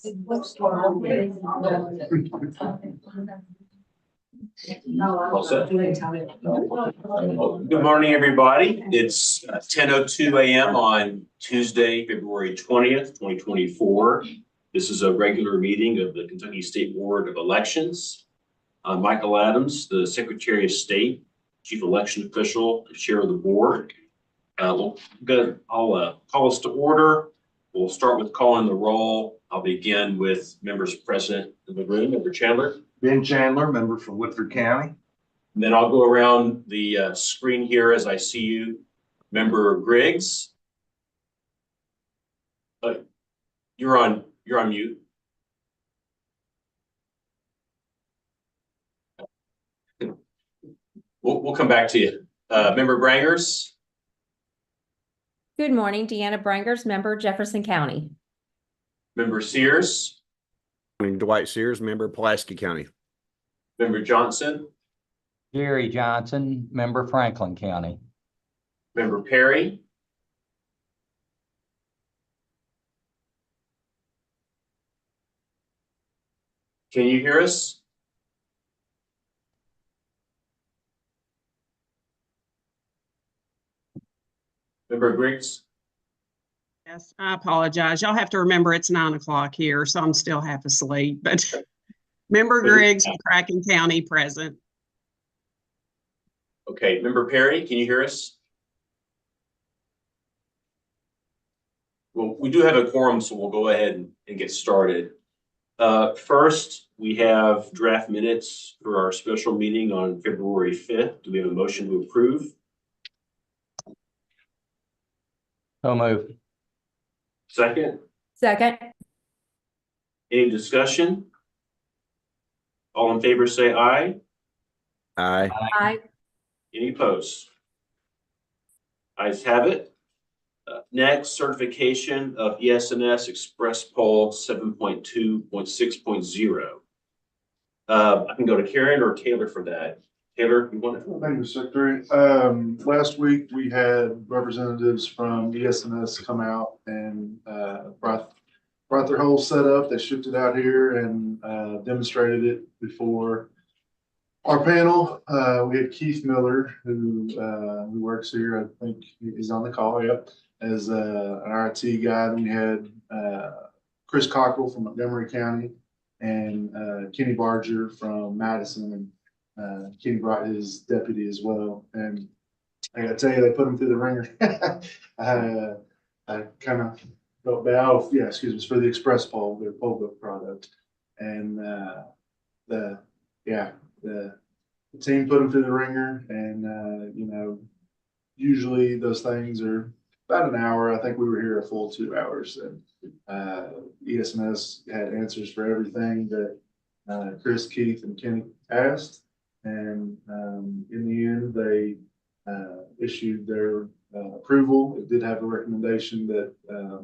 All set. Good morning, everybody. It's 10:02 a.m. on Tuesday, February 20th, 2024. This is a regular meeting of the Kentucky State Board of Elections. I'm Michael Adams, the Secretary of State, Chief Election Official, and Chair of the Board. I'll call us to order. We'll start with calling the roll. I'll begin with members present in the room. Member Chandler. Ben Chandler, member for Woodford County. And then I'll go around the screen here as I see you. Member Griggs. You're on mute. We'll come back to you. Member Brangers. Good morning, Deanna Brangers, member Jefferson County. Member Sears. Morning, Dwight Sears, member Pulaski County. Member Johnson. Jerry Johnson, member Franklin County. Member Perry. Can you hear us? Member Griggs. Yes, I apologize. Y'all have to remember it's 9 o'clock here, so I'm still half asleep, but Member Griggs from Cracken County present. Okay, Member Perry, can you hear us? Well, we do have a quorum, so we'll go ahead and get started. First, we have draft minutes for our special meeting on February 5th. Do we have a motion to approve? So moved. Second? Second. Any discussion? All in favor say aye. Aye. Aye. Any opposed? Ayes have it. Next, certification of ES&S Express Poll 7.2.6.0. I can go to Karen or Taylor for that. Taylor, you want to? Thank you, Secretary. Last week we had representatives from ES&S come out and brought their whole setup. They shipped it out here and demonstrated it before our panel. We had Keith Miller, who works here. I think he's on the call, yep, as an RIT guy. Then we had Chris Cockrell from Montgomery County and Kenny Barger from Madison. And Kenny brought his deputy as well. And I gotta tell you, they put him through the ringer. I kind of felt bad. Oh, yeah, excuse me, for the Express Poll, their poll book product. And the team put them through the ringer, and usually those things are about an hour. I think we were here a full 2 hours, and ES&S had answers for everything that Chris, Keith, and Kenny asked, and in the end they issued their approval. It did have a recommendation that,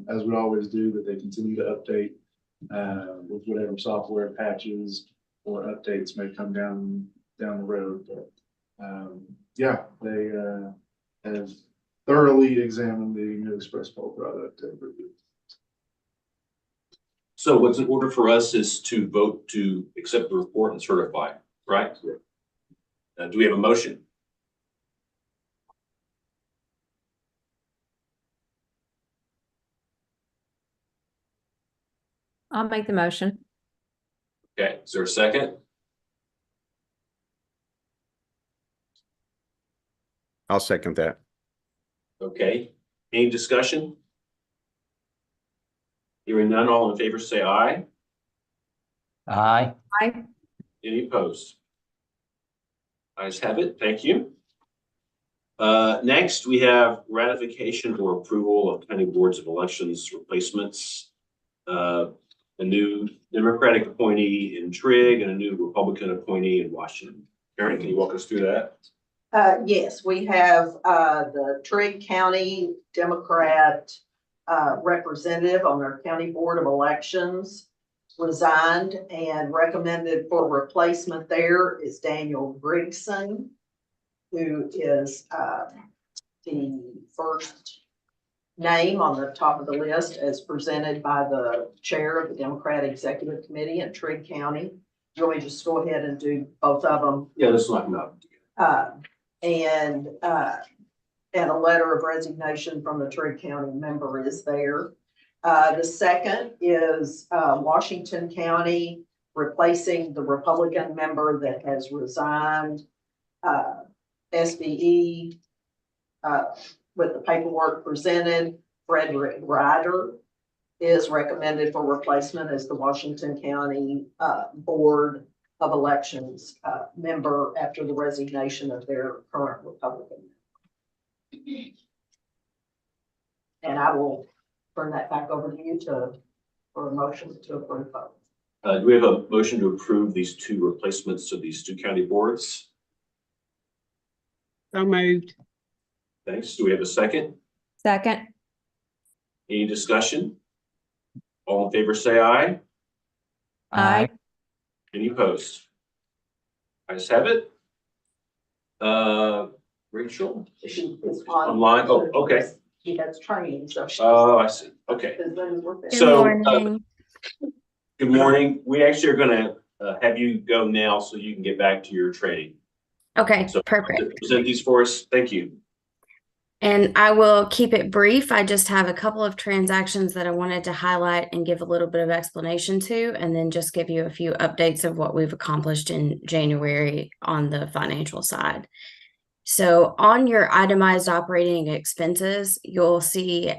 as we always do, that they continue to update with whatever software patches or updates may come down the road. But yeah, they have thoroughly examined the new Express Poll product. So what's in order for us is to vote to accept the report and certify, right? Do we have a motion? I'll make the motion. Okay, is there a second? I'll second that. Okay, any discussion? Hearing none, all in favor say aye. Aye. Aye. Any opposed? Ayes have it, thank you. Next, we have ratification or approval of county boards of elections replacements. A new Democratic appointee in Trigg and a new Republican appointee in Washington. Karen, can you walk us through that? Yes, we have the Trigg County Democrat representative on our county board of elections resigned, and recommended for replacement there is Daniel Grigson, who is the first name on the top of the list as presented by the chair of the Democratic Executive Committee in Trigg County. You want me to just go ahead and do both of them? Yeah, let's knock them out. And a letter of resignation from the Trigg County member is there. The second is Washington County replacing the Republican member that has resigned. SBE, with the paperwork presented, Frederick Ryder is recommended for replacement as the Washington County Board of Elections member after the resignation of their current Republican. And I will turn that back over to you for a motion to approve both. Do we have a motion to approve these two replacements to these two county boards? So moved. Thanks. Do we have a second? Second. Any discussion? All in favor, say aye. Aye. Any opposed? Ayes have it. Rachel? She is on. Online? Oh, okay. She has training, so. she- Oh, I see. Okay. As long as we're there. So, good morning. We actually are gonna have you go now so you can get back to your training. Okay, So perfect. present these for us. Thank you. And I will keep it brief. I just have a couple of transactions that I wanted to highlight and give a little bit of explanation to, and then just give you a few updates of what we've accomplished in January on the financial side. So on your itemized operating expenses, you'll see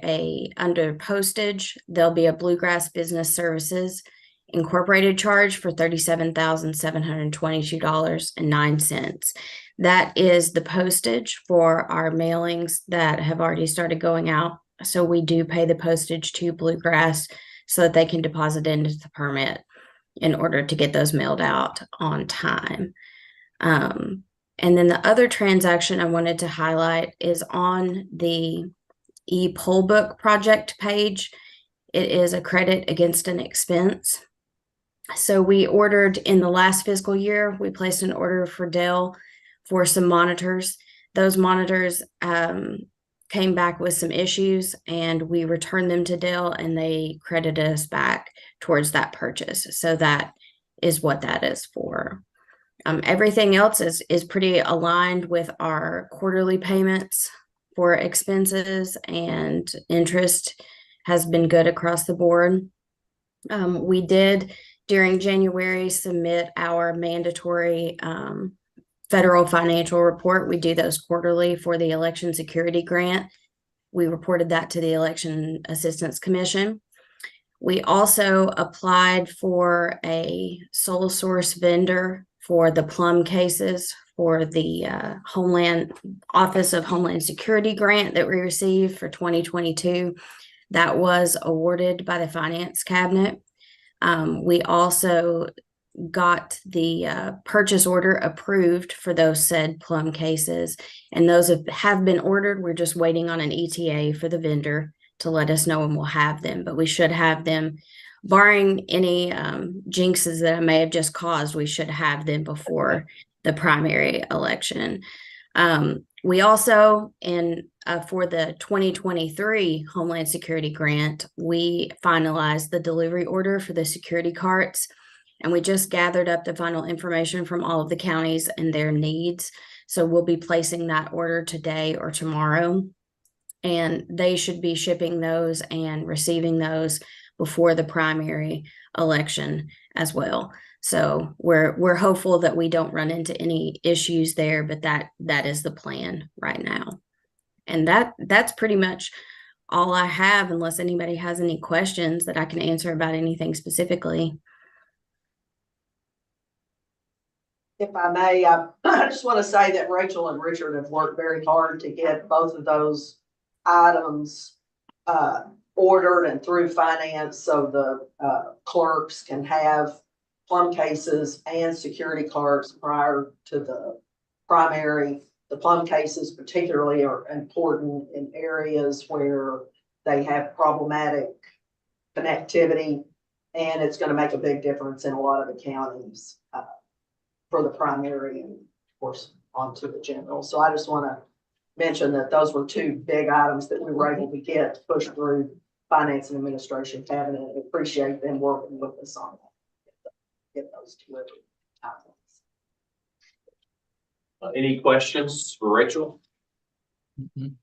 under postage, there'll be a Bluegrass Business Services Incorporated charge for $37,722.09. That is the postage for our mailings that have already started going out. So we do pay the postage to Bluegrass so that they can deposit into the permit in order to get those mailed out on time. And then the other transaction I wanted to highlight is on the e-poll book project page. It is a credit against an expense. So we ordered in the last fiscal year, we placed an order for Dell for some monitors. Those monitors came back with some issues, and we returned them to Dell, and they credited us back towards that purchase. So that is what that is for. Everything else is pretty aligned with our quarterly payments for expenses, and interest has been good across the board. We did during January submit our mandatory federal financial report. We do those quarterly for the election security grant. We reported that to the Election Assistance Commission. We also applied for a sole source vendor for the plum cases for the Office of Homeland Security grant that we received for 2022. That was awarded by the Finance Cabinet. We also got the purchase order approved for those said plum cases, and those have been ordered. We're just waiting on an ETA for the vendor to let us know when we'll have them, but we should have them. Barring any jinxes that I may have just caused, we should have them before the primary election. We also, for the 2023 Homeland Security grant, we finalized the delivery order for the security carts, and we just gathered up the final information from all of the counties and their needs. So we'll be placing that order today or tomorrow, and they should be shipping those and receiving those before the primary election as well. So we're hopeful that we don't run into any issues there, but that is the plan right now. And that's pretty much all I have, unless anybody has any questions that I can answer about anything specifically. If I may, I just want to say that Rachel and Richard have worked very hard to get both of those items ordered and through finance, so the clerks can have plum cases and security cards prior to the primary. The plum cases particularly are important in areas where they have problematic connectivity, and it's going to make a big difference in a lot of the counties for the primary and of course onto the general. So I just want to mention that those were two big items that we were able to get pushed through Finance and Administration Cabinet. I appreciate them working with us on that. Get those delivered. Any questions for Rachel? Mhm.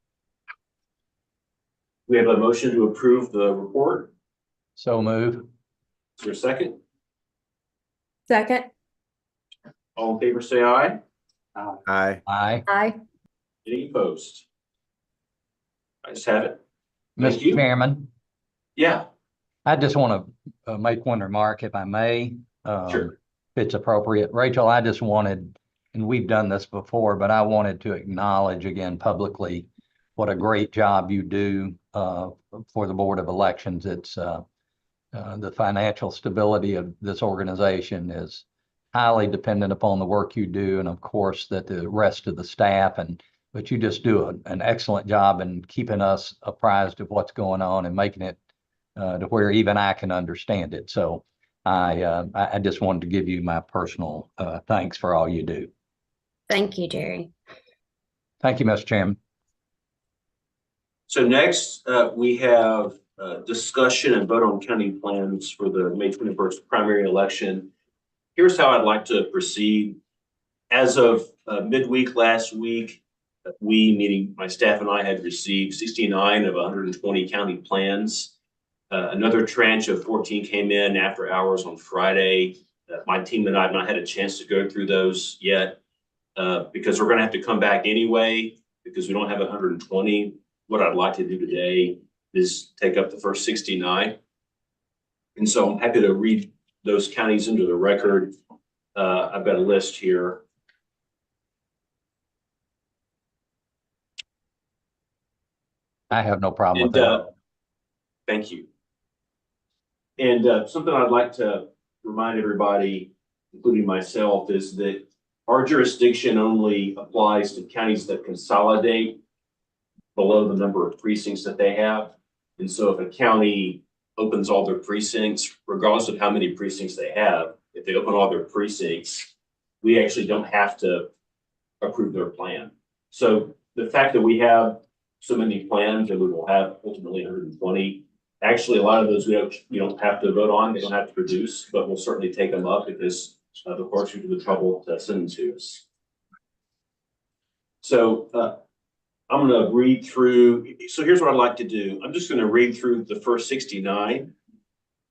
We have a motion to approve the report. So move. Is there a second? Second. All in favor, say aye. Aye. Aye. Aye. Any opposed? I just have it. Thank Mr. you. Chairman, Yeah, I just want to make one remark if I may. Sure. If it's appropriate. Rachel, I just wanted, and we've done this before, but I wanted to acknowledge again publicly what a great job you do for the Board of Elections. It's the financial stability of this organization is highly dependent upon the work you do, and of course that the rest of the staff, but you just do an excellent job in keeping us apprised of what's going on and making it to where even I can understand it. So I just wanted to give you my personal thanks for all you do. Thank you, Jerry. Thank you, Mr. Chairman. so next we have discussion and vote on county plans for the May 21st primary election. Here's how I'd like to proceed. As of midweek last week, meaning my staff and I, had received 69 of 120 county plans. Another tranche of 14 came in after hours on Friday. My team and I have not had a chance to go through those yet because we're going to have to come back anyway because we don't have 120. What I'd like to do today is take up the first 69. And so I'm happy to read those counties into the record. I've got a list here. I have no problem with And that. thank you. And something I'd like to remind everybody, including myself, is that our jurisdiction only applies to counties that consolidate below the number of precincts that they have. And so if a county opens all their precincts, regardless of how many precincts they have, if they open all their precincts, we actually don't have to approve their plan. So the fact that we have so many plans and we will have ultimately 120, actually a lot of those you don't have to vote on, they don't have to produce, but we'll certainly take them up because the clerks will do the trouble to send them to us. So I'm going to read through. So here's what I'd like to do. I'm just going to read through the first 69,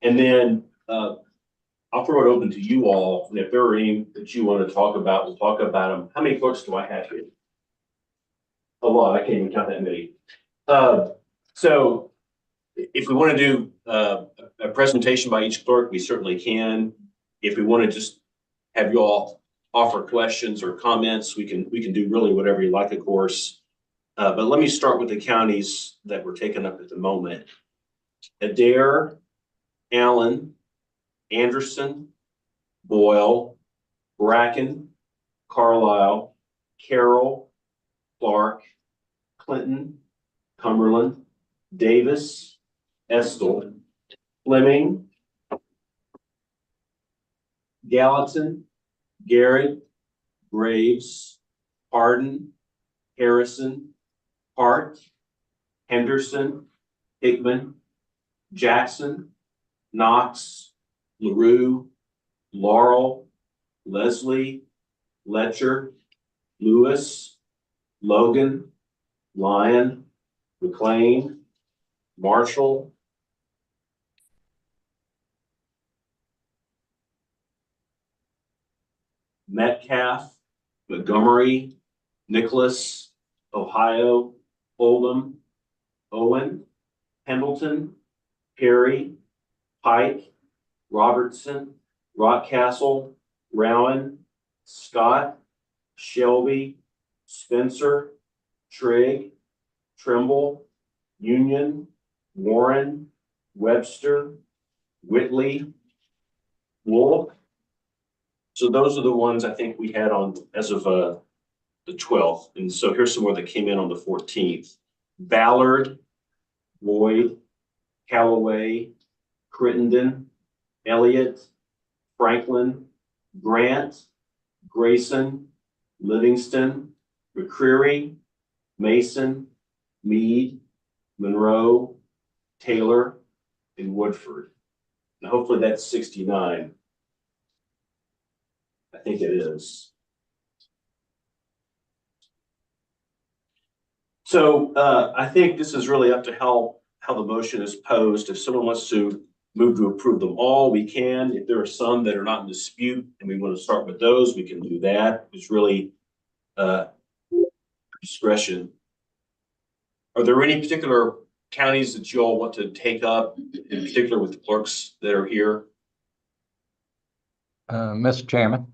and then I'll throw it open to you all. And if there are any that you want to talk about, we'll talk about them. How many clerks do I have here? A lot. I can't even count that many. So if we want to do a presentation by each clerk, we certainly can. If we want to just have you all offer questions or comments, we can do really whatever you like, of course. But let me start with the counties that were taken up at the moment. Adair, Allen, Anderson, Boyle, Bracken, Carlisle, Carroll, Clark, Clinton, Cumberland, Davis, Estill, Fleming, Gallatin, Garrett, Graves, Hardin, Harrison, Hart, Henderson, Hickman, Jackson, Knox, LaRue, Laurel, Leslie, Letcher, Lewis, Logan, Lyon, McLean, Marshall, Metcalf, Montgomery, Nicholas, Ohio, Oldham, Owen, Pendleton, Perry, Pike, Robertson, Rockcastle, Rowan, Scott, Shelby, Spencer, Trigg, Trimble, Union, Warren, Webster, Whitley, Wolf. So those are the ones I think we had on as of the 12th. And so here's some more that came in on the 14th. Ballard, Lloyd, Callaway, Crittenden, Elliott, Franklin, Grant, Grayson, Livingston, McCreary, Mason, Meade, Monroe, Taylor, and Woodford. And hopefully that's 69. I think it is. So I think this is really up to how the motion is posed. If someone wants to move to approve them all, we can. If there are some that are not in dispute and we want to start with those, we can do that. It's really discretion. Are there any particular counties that you all want to take up, in particular with the clerks that are here? Mr. Chairman,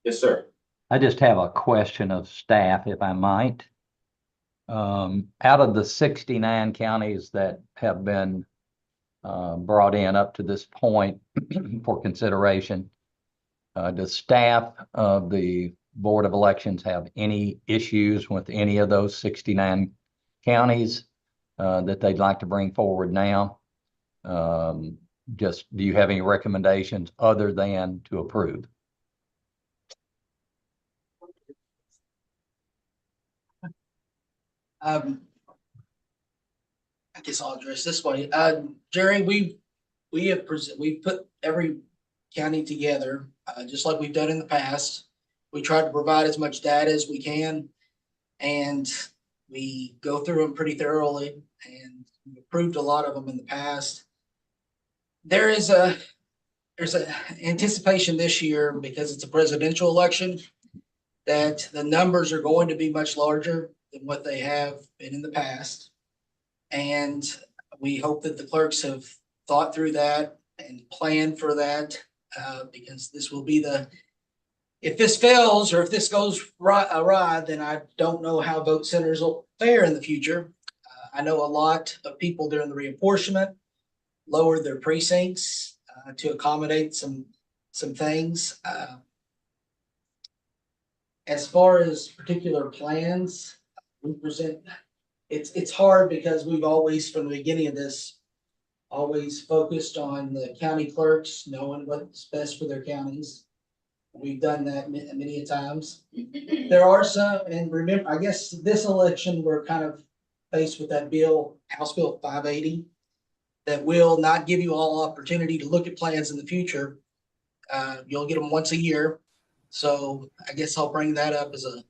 Yes, sir. I just have a question of staff, if I might. Out of the 69 counties that have been brought in up to this point for consideration, does staff of the Board of Elections have any issues with any of those 69 counties that they'd like to bring forward now? Just, do you have any recommendations other than to approve? I guess I'll address this way. Jerry, we've put every county together, just like we've done in the past. We try to provide as much data as we can, and we go through them pretty thoroughly, and we've approved a lot of them in the past. There's a anticipation this year, because it's a presidential election, that the numbers are going to be much larger than what they have been in the past. And we hope that the clerks have thought through that and planned for that, because this will be if this fails or if this goes awry, then I don't know how vote centers will fare in the future. I know a lot of people during the reapportionment lowered their precincts to accommodate some things. As far as particular plans, we present, it's hard because we've always, from the beginning of this, always focused on the county clerks knowing what's best for their counties. We've done that many times. There are some, and remember, I guess this election, we're kind of faced with that bill, House Bill 580, that will not give you all opportunity to look at plans in the future. You'll get them once a year. So I guess I'll bring that up as a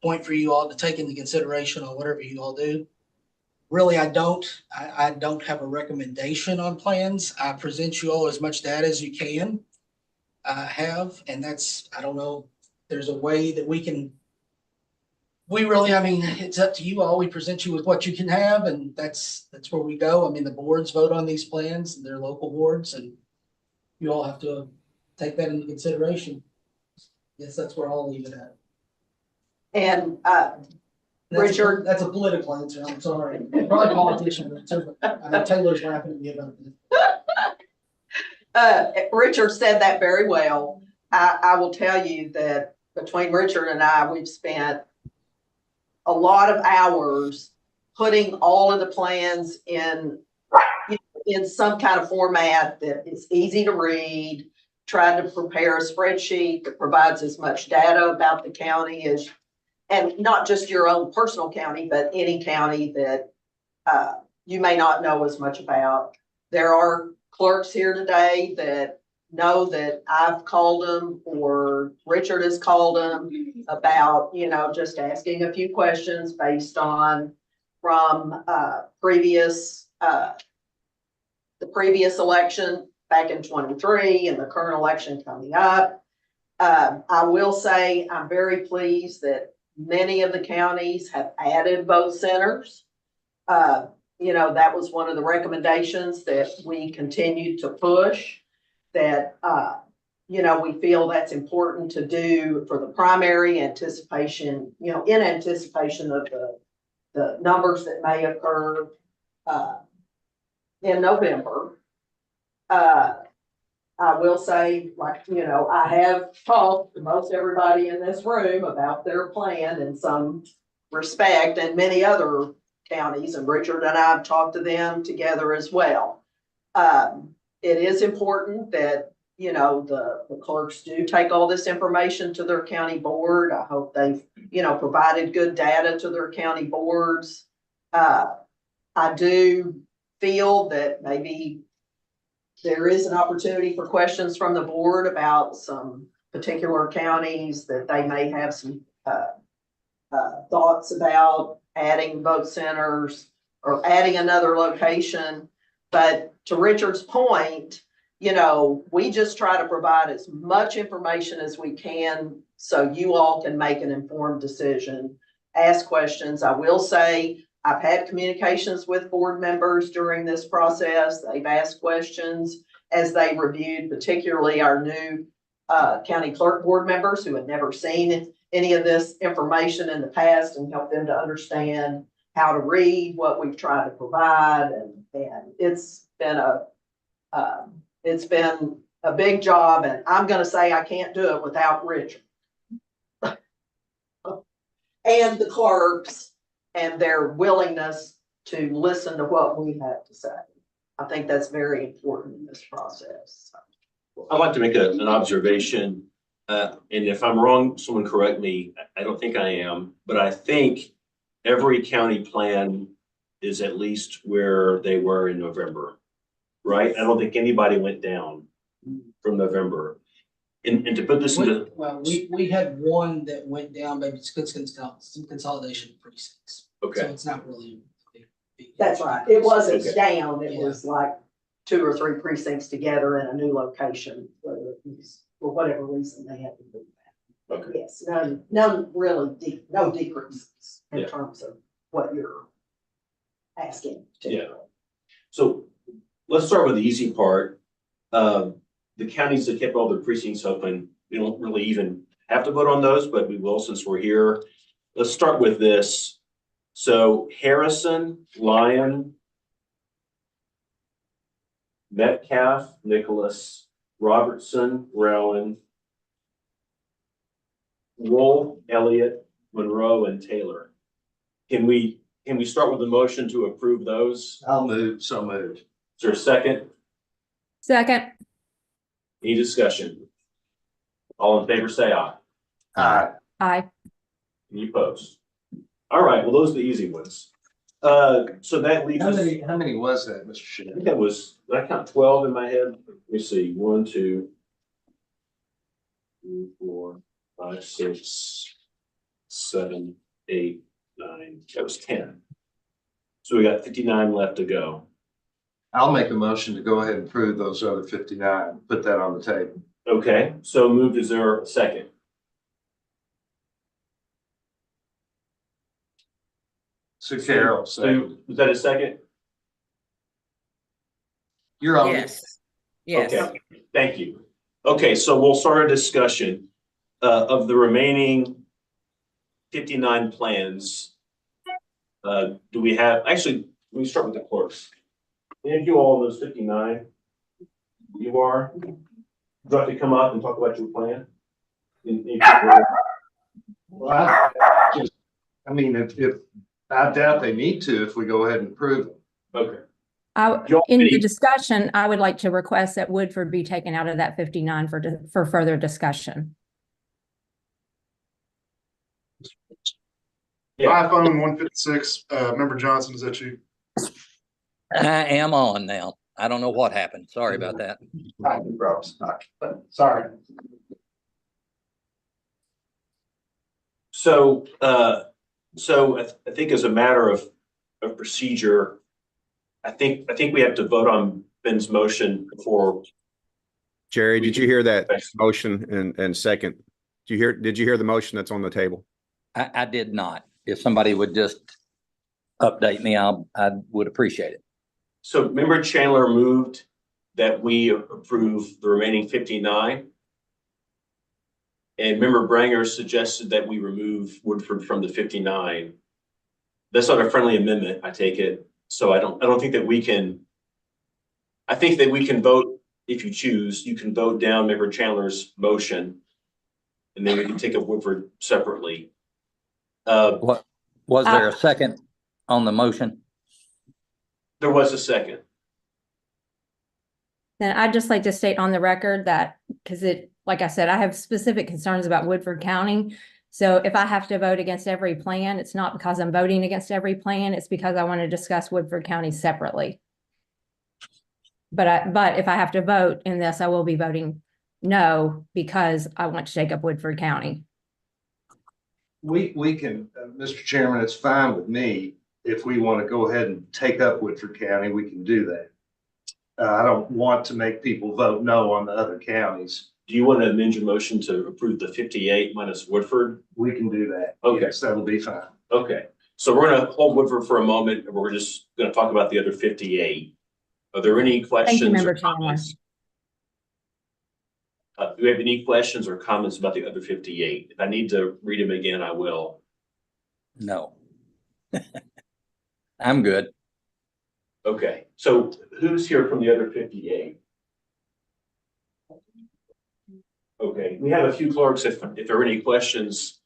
point for you all to take into consideration on whatever you all do. Really, I don't have a recommendation on plans. I present you all as much data as you can have, and that's, I don't know, there's a way that we really, I mean, it's up to you all. We present you with what you can have, and that's where we go. I mean, the boards vote on these plans, and they're local boards, and you all have to take that into consideration. Yes, that's where I'll leave it at. And Richard, That's a political answer. I'm sorry. Probably politician. I know Taylor's laughing at me about this. Richard said that very well. I will tell you that between Richard and I, we've spent a lot of hours putting all of the plans in some kind of format that is easy to read, trying to prepare a spreadsheet that provides as much data about the county as, and not just your own personal county, but any county that you may not know as much about. There are clerks here today that know that I've called them or Richard has called them about, just asking a few questions based on from the previous election back in 23 and the current election coming up. I will say I'm very pleased that many of the counties have added vote centers. That was one of the recommendations that we continue to push, that, we feel that's important to do for the primary anticipation, in anticipation of the numbers that may occur in November. I will say, I have talked to most everybody in this room about their plan in some respect, and many other counties, and Richard and I have talked to them together as well. It is important that you know, the clerks do take all this information to their county board. I hope they've, you know, provided good data to their county boards. I do feel that maybe there is an opportunity for questions from the board about some particular counties that they may have some thoughts about adding vote centers or adding another location. But to Richard's point, you know, we just try to provide as much information as we can so you all can make an informed decision, ask questions. I will say I've had communications with board members during this process. They've asked questions as they reviewed, particularly our new county clerk board members who had never seen any of this information in the past, and help them to understand how to read what we've tried to provide. And it's been a big job, and I'm gonna say I can't do it without Richard. And the clerks and their willingness to listen to what we have to say. I think that's very important in this process. I'd like to make an observation, and if I'm wrong, someone correct me. I don't think I am, but I think every county plan is at least where they were in November, right? I don't think anybody went down from November. And to put this into, Well, we had one that went down, maybe it's some consolidation of precincts. So okay, it's not really. a big That's right. It wasn't Okay. down. It Yeah. was like 2 or 3 precincts together in a new location, whether it was for whatever reason they had to do that. okay. Yes, none really no decreases in Yeah. terms of what you're asking. Yeah. So let's start with the easy part. The counties that kept all their precincts open, we don't really even have to vote on those, but we will since we're here. Let's start with this. So Harrison, Lyon, Metcalf, Nicholas, Robertson, Rowan, Wolf, Elliott, Monroe, and Taylor. Can we start with a motion to approve those? I'll move, so moved. Is there a second? Second. Any discussion? All in favor, say aye. Aye. Aye. Any opposed? All right, well, those are the easy ones. So that leaves How us, many was that, Mr. I Shea? think that was, did I count 12 in my head? Let me see, 1, 2, 3, 4, 5, 6, 7, 8, 9, that was 10. So we got 59 left to go. I'll make a motion to go ahead and approve those other 59, put that on the table. Okay, so moved, is there a second? Sue Carroll, second. Sue, was that a second? You're on. Yes. Yes. Okay, thank you. Okay, so we'll start a discussion of the remaining 59 plans. Do we have, actually, let me start with the clerks. Any of you all of those 59? You are? Would you like to come up and talk about your plan? Well, I mean, if I doubt they need to, if we go ahead and approve them. Okay, In the Any- discussion, I would like to request that Woodford be taken out of that 59 for further discussion. iPhone 156, Member Johnson, is that you? I am on now. I don't know what happened. Sorry about that. Sorry. so, I think as a matter of procedure, I think we have to vote on Ben's motion before. Jerry, did you hear that motion and second? Did you hear the motion that's on the table? I did not. If somebody would just update me, I would appreciate it. So Member Chandler moved that we approve the remaining 59. And Member Branger suggested that we remove Woodford from the 59. That's not a friendly amendment, I take it. So I don't think that we can. I think that we can vote, if you choose, you can vote down Member Chandler's motion. And then we can take up Woodford separately. What, was there a second on the motion? There was a second. Then I'd just like to state on the record that, because like I said, I have specific concerns about Woodford County. So if I have to vote against every plan, it's not because I'm voting against every plan, it's because I want to discuss Woodford County separately. But if I have to vote in this, I will be voting no, because I want to take up Woodford County. We can, Mr. Chairman, it's fine with me. If we want to go ahead and take up Woodford County, we can do that. I don't want to make people vote no on the other counties. Do you want to amend your motion to approve the 58 minus Woodford? We can do that. Okay. Yes, that'll be fine. Okay, so we're going to hold Woodford for a moment, and we're just going to talk about the other 58. Are there any questions? Thank you, Member or Chandler. comments? Do we have any questions or comments about the other 58? If I need to read them again, I will. No. I'm good. Okay, so who's here from the other 58? Okay, we have a few clerks. If there are any questions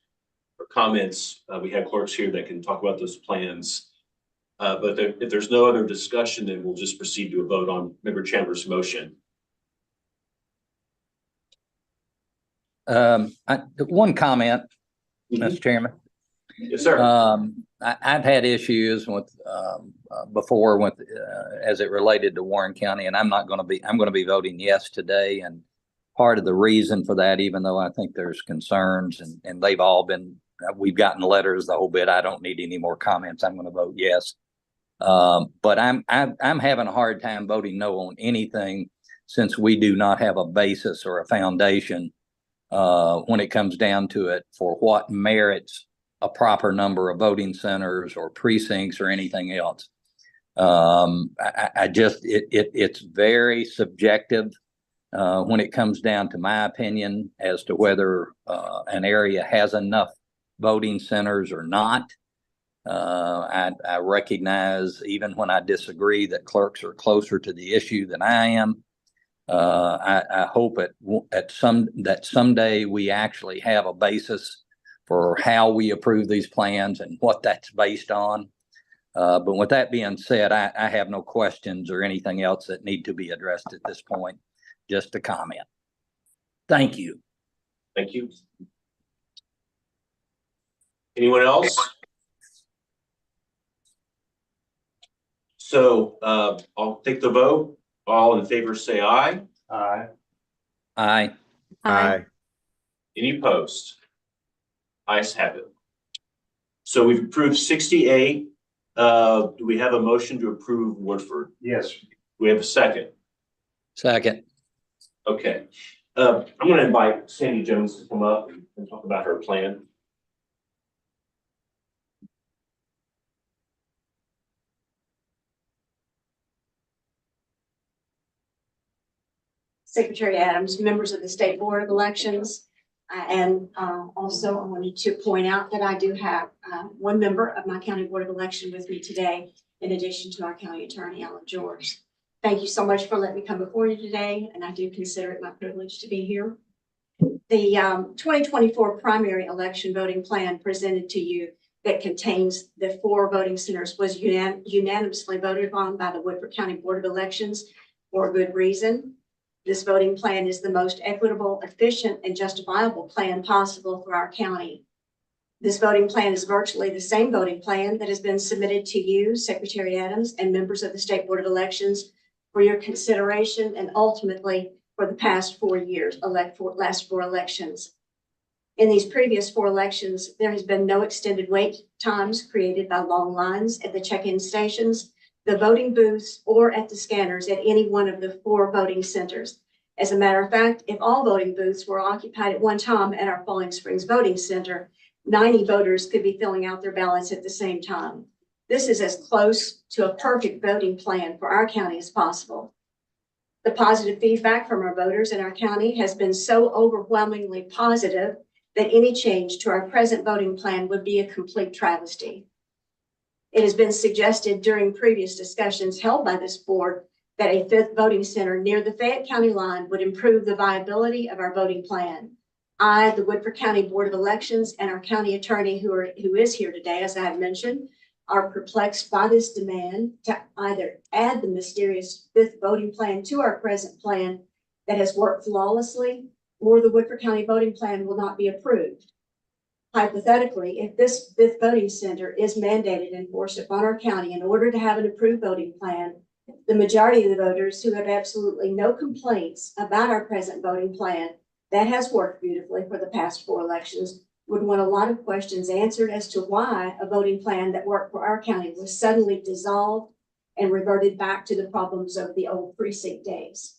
or comments, we have clerks here that can talk about those plans. But if there's no other discussion, then we'll just proceed to a vote on Member Chandler's motion. One comment, Mr. Chairman. Yes, sir. I've had issues with before with as it related to Warren County, and I'm going to be voting yes today. And part of the reason for that, even though I think there's concerns and they've all been, we've gotten letters, the whole bit. I don't need any more comments. I'm going to vote yes. But I'm having a hard time voting no on anything, since we do not have a basis or a foundation when it comes down to it for what merits a proper number of voting centers or precincts or anything else. It's very subjective when it comes down to my opinion as to whether an area has enough voting centers or not. I recognize, even when I disagree, that clerks are closer to the issue than I am. I hope that someday we actually have a basis for how we approve these plans and what that's based on. But with that being said, I have no questions or anything else that need to be addressed at this point. Just a comment. Thank you. Thank you. Anyone else? So I'll take the vote. All in favor say aye. Aye. Aye. Aye. Any opposed? Ayes have it. So we've approved 68. Do we have a motion to approve Woodford? Yes. We have a second. Second. Okay. I'm going to invite Sandy Jones to come up and talk about her plan. Secretary Adams, members of the State Board of Elections. And also I wanted to point out that I do have one member of my County Board of Election with me today, in addition to our County Attorney, Alan George. Thank you so much for letting me come before you today, and I do consider it my privilege to be here. The 2024 primary election voting plan presented to you that contains the 4 voting centers was unanimously voted on by the Woodford County Board of Elections for a good reason. This voting plan is the most equitable, efficient, and justifiable plan possible for our county. This voting plan is virtually the same voting plan that has been submitted to you, Secretary Adams, and members of the State Board of Elections for your consideration, and ultimately for the past 4 years, last 4 elections. In these previous 4 elections, there has been no extended wait times created by long lines at the check-in stations, the voting booths, or at the scanners at any one of the 4 voting centers. As a matter of fact, if all voting booths were occupied at one time at our Falling Springs Voting Center, 90 voters could be filling out their ballots at the same time. This is as close to a perfect voting plan for our county as possible. The positive feedback from our voters in our county has been so overwhelmingly positive that any change to our present voting plan would be a complete travesty. It has been suggested during previous discussions held by this board that a 5th voting center near the Fayette County line would improve the viability of our voting plan. I, the Woodford County Board of Elections, and our county attorney, who is here today, as I have mentioned, are perplexed by this demand to either add the mysterious fifth voting plan to our present plan that has worked flawlessly, or the Woodford County voting plan will not be approved. Hypothetically, if this fifth voting center is mandated and forced upon our county in order to have an approved voting plan, the majority of the voters who have absolutely no complaints about our present voting plan that has worked beautifully for the past 4 elections would want a lot of questions answered as to why a voting plan that worked for our county was suddenly dissolved and reverted back to the problems of the old precinct days.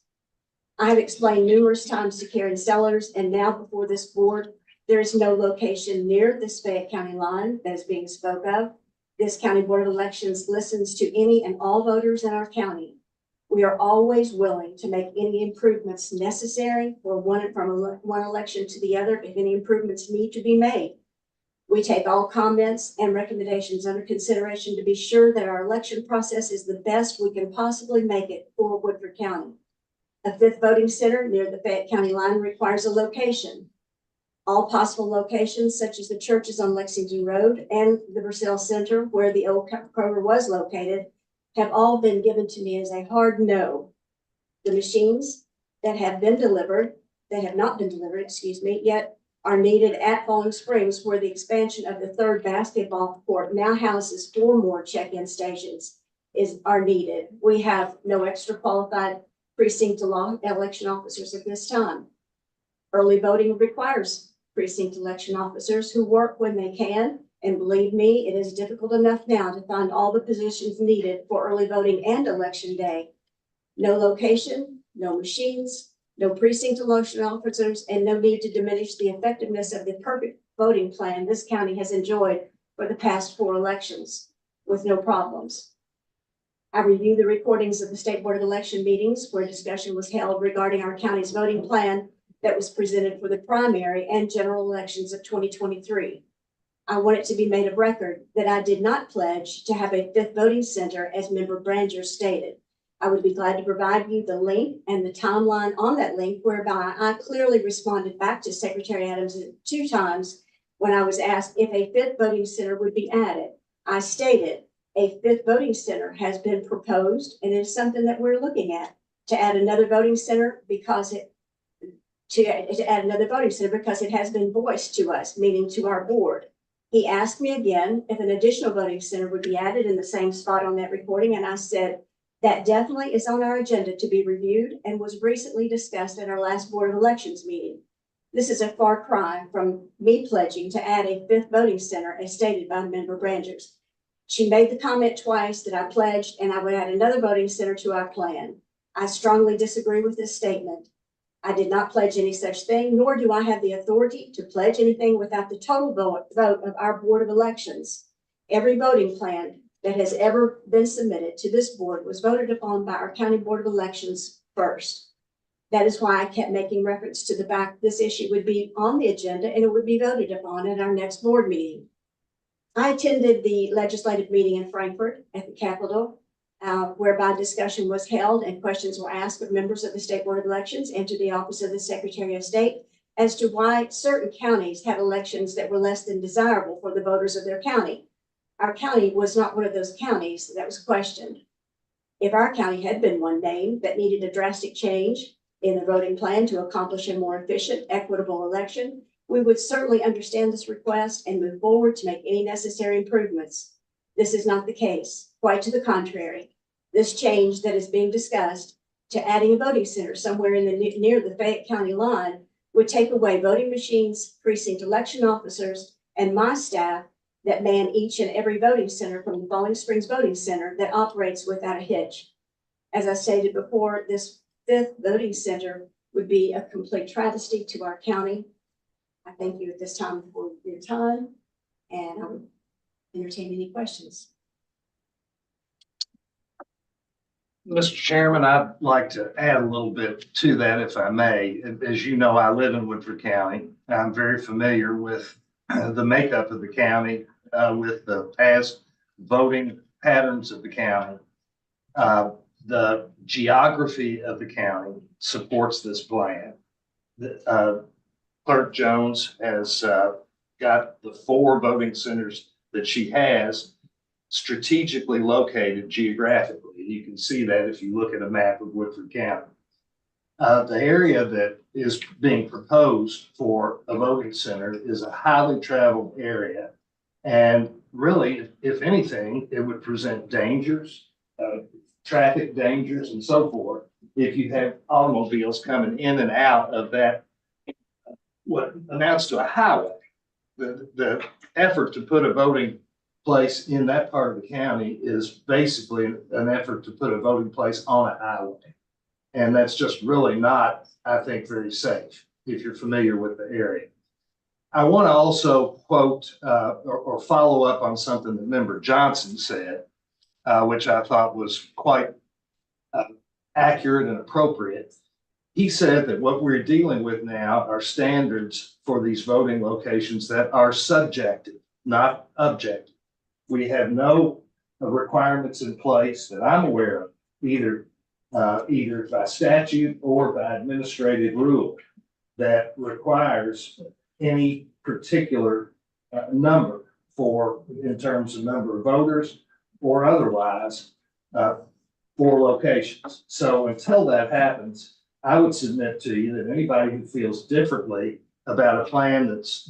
I have explained numerous times to Karen Sellers and now before this board, there is no location near this Fayette County line that is being spoke of. This County Board of Elections listens to any and all voters in our county. We are always willing to make any improvements necessary for one election to the other if any improvements need to be made. We take all comments and recommendations under consideration to be sure that our election process is the best we can possibly make it for Woodford County. A fifth voting center near the Fayette County line requires a location. All possible locations, such as the churches on Lexington Road and the Versailles Center, where the old Kroger was located, have all been given to me as a hard no. The machines that have not been delivered, yet are needed at Falling Springs, where the expansion of the third basketball court now houses 4 more check-in stations are needed. We have no extra qualified precinct election officers at this time. Early voting requires precinct election officers who work when they can, and believe me, it is difficult enough now to find all the positions needed for early voting and election day. No location, no machines, no precinct election officers, and no need to diminish the effectiveness of the perfect voting plan this county has enjoyed for the past 4 elections with no problems. I reviewed the recordings of the State Board of Election meetings where discussion was held regarding our county's voting plan that was presented for the primary and general elections of 2023. I want it to be made of record that I did not pledge to have a fifth voting center as Member Branger stated. I would be glad to provide you the link and the timeline on that link whereby I clearly responded back to Secretary Adams 2 times when I was asked if a fifth voting center would be added. I stated a fifth voting center has been proposed and it is something that we're looking at to add another voting center because it has been voiced to us, meaning to our board. He asked me again if an additional voting center would be added in the same spot on that recording, and I said, that definitely is on our agenda to be reviewed and was recently discussed at our last Board of Elections meeting. This is a far cry from me pledging to add a fifth voting center as stated by Member Brangers. She made the comment twice that I pledged and I would add another voting center to our plan. I strongly disagree with this statement. I did not pledge any such thing, nor do I have the authority to pledge anything without the total vote of our Board of Elections. Every voting plan that has ever been submitted to this board was voted upon by our County Board of Elections first. That is why I kept making reference to the fact this issue would be on the agenda and it would be voted upon at our next board meeting. I attended the legislative meeting in Frankfort at the Capitol, whereby discussion was held and questions were asked of members of the State Board of Elections and to the Office of the Secretary of State as to why certain counties had elections that were less than desirable for the voters of their county. Our county was not one of those counties that was questioned. If our county had been one named that needed a drastic change in the voting plan to accomplish a more efficient, equitable election, we would certainly understand this request and move forward to make any necessary improvements. This is not the case. Quite to the contrary. This change that is being discussed to adding a voting center somewhere in the near the Fayette County line would take away voting machines, precinct election officers, and my staff that man each and every voting center from the Falling Springs Voting Center that operates without a hitch. As I stated before, this fifth voting center would be a complete travesty to our county. I thank you at this time for your time, and I would entertain any questions. Mr. Chairman, I'd like to add a little bit to that, if I may. As you know, I live in Woodford County. I'm very familiar with the makeup of the county, with the past voting patterns of the county. The geography of the county supports this plan. Clerk Jones has got the 4 voting centers that she has strategically located geographically. You can see that if you look at a map of Woodford County. The area that is being proposed for a voting center is a highly traveled area. And really, if anything, it would present dangers, traffic dangers and so forth, if you have automobiles coming in and out of that, what amounts to a highway. The effort to put a voting place in that part of the county is basically an effort to put a voting place on a highway. And that's just really not, I think, very safe if you're familiar with the area. I want to also quote or follow up on something that Member Johnson said, which I thought was quite accurate and appropriate. He said that what we're dealing with now are standards for these voting locations that are subjective, not objective. We have no requirements in place that I'm aware of, either by statute or by administrative rule, that requires any particular number in terms of number of voters or otherwise for locations. So until that happens, I would submit to you that anybody who feels differently about a plan that's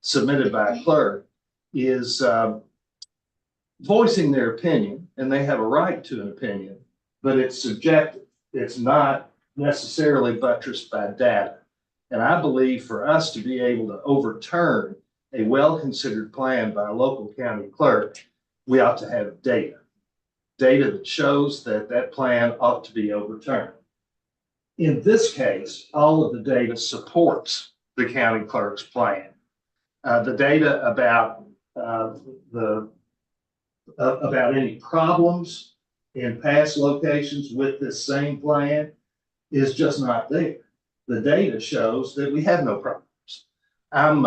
submitted by a clerk is voicing their opinion, and they have a right to an opinion, but it's subjective. It's not necessarily buttressed by data. And I believe for us to be able to overturn a well-considered plan by a local county clerk, we ought to have data that shows that that plan ought to be overturned. In this case, all of the data supports the county clerk's plan. The data about any problems in past locations with this same plan is just not there. The data shows that we have no problems. I'm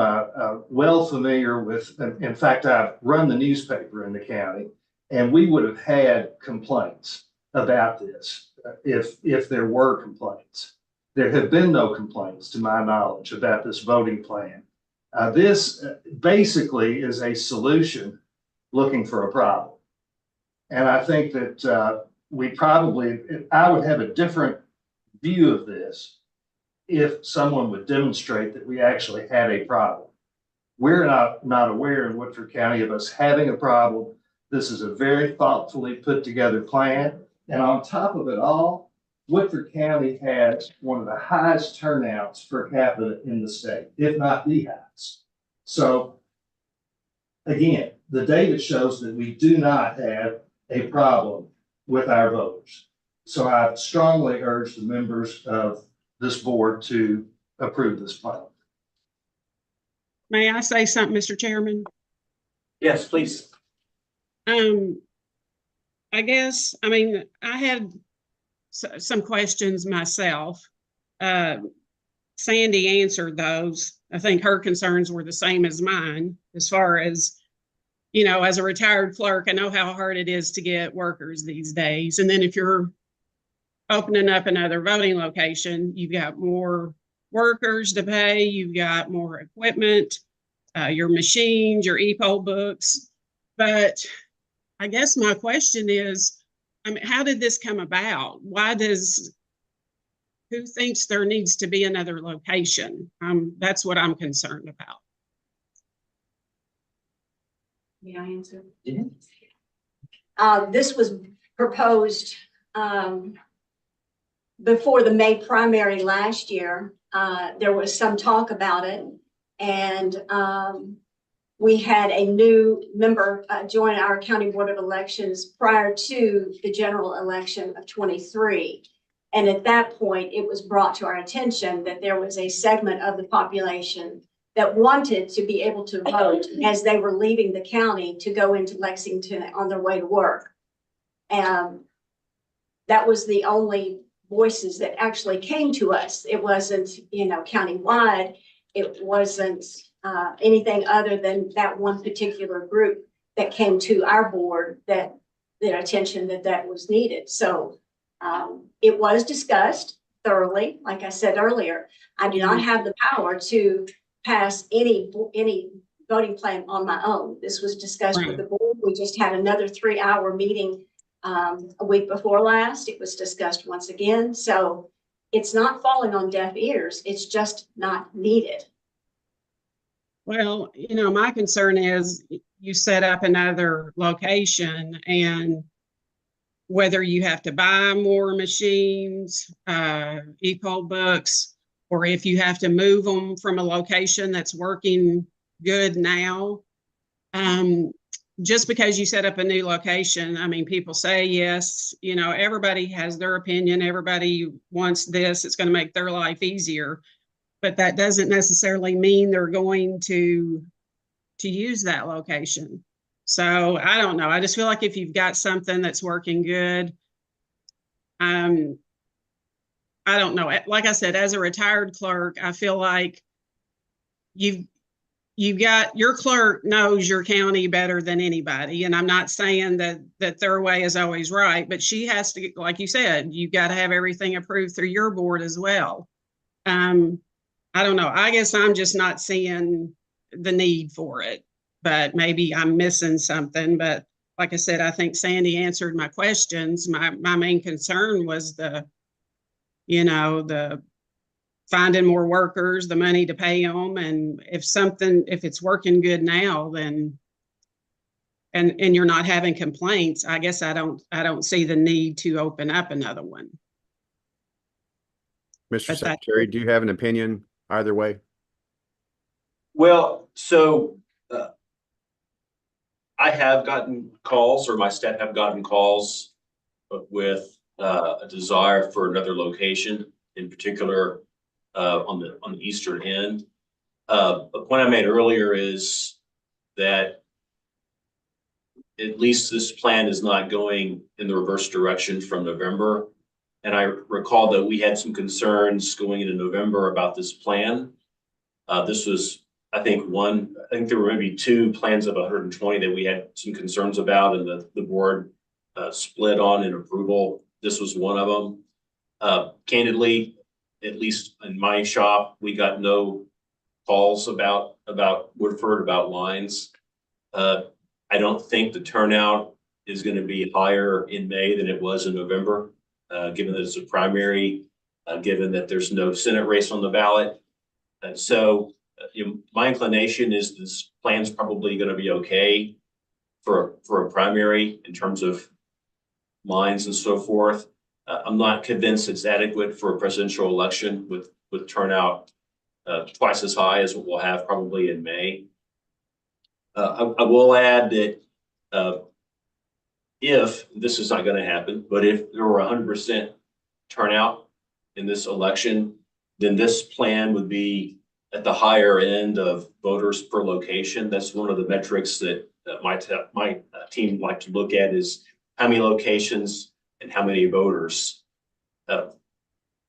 well familiar with, in fact, I've run the newspaper in the county, and we would have had complaints about this if there were complaints. There have been no complaints, to my knowledge, about this voting plan. This basically is a solution looking for a problem. And I think that I would have a different view of this if someone would demonstrate that we actually had a problem. We're not aware in Woodford County of us having a problem. This is a very thoughtfully put together plan. And on top of it all, Woodford County has one of the highest turnouts per capita in the state, if not the highest. So again, the data shows that we do not have a problem with our voters. So I strongly urge the members of this board to approve this plan. May I say something, Mr. Chairman? Yes, please. I guess, I had some questions myself. Sandy answered those. I think her concerns were the same as mine as far as, as a retired clerk, I know how hard it is to get workers these days. And then if you're opening up another voting location, you've got more workers to pay, you've got more equipment, your machines, your e-poll books. But I guess my question is, how did this come about? Who thinks there needs to be another location? That's what I'm concerned about. May I answer? Yeah. This was proposed before the May primary last year. There was some talk about it, and we had a new member join our County Board of Elections prior to the general election of 23. And at that point, it was brought to our attention that there was a segment of the population that wanted to be able to vote as they were leaving the county to go into Lexington on their way to work. And that was the only voices that actually came to us. It wasn't, countywide. It wasn't anything other than that one particular group that came to our board that their attention that was needed. So it was discussed thoroughly. Like I said earlier, I do not have the power to pass any voting plan on my own. This was discussed with the board. We just had another 3-hour meeting a week before last. It was discussed once again. So it's not falling on deaf ears. It's just not needed. Well, you know, my concern is you set up another location and whether you have to buy more machines, e-poll books, or if you have to move them from a location that's working good now. Just because you set up a new location, I mean, people say yes, you know, everybody has their opinion. Everybody wants this. It's going to make their life easier. But that doesn't necessarily mean they're going to use that location. So I don't know. I just feel like if you've got something that's working good, I don't know. Like I said, as a retired clerk, I feel like you've got your clerk knows your county better than anybody. And I'm not saying that their way is always right, but she has to, like you said, you've got to have everything approved through your board as well. I don't know. I guess I'm just not seeing the need for it, but maybe I'm missing something. But like I said, I think Sandy answered my questions. My main concern was the finding more workers, the money to pay them. And if it's working good now, then, and you're not having complaints, I guess I don't see the need to open up another one. Mr. Secretary, do you have an opinion either way? Well, so I have gotten calls, or my staff have gotten calls with a desire for another location, in particular on the eastern end. The point I made earlier is that at least this plan is not going in the reverse direction from November. And I recall that we had some concerns going into November about this plan. This was, I think there were maybe 2 plans of 120 that we had some concerns about, and the board split on in approval. This was one of them. Candidly, at least in my shop, we got no calls about Woodford, about lines. I don't think the turnout is going to be higher in May than it was in November. Given that it's a primary, given that there's no Senate race on the ballot. And so my inclination is this plan's probably going to be okay for a primary in terms of lines and so forth. I'm not convinced it's adequate for a presidential election with turnout twice as high as what we'll have probably in May. I will add that if this is not going to happen, but if there were 100% turnout in this election, then this plan would be at the higher end of voters per location. That's one of the metrics that my team like to look at, is how many locations and how many voters. The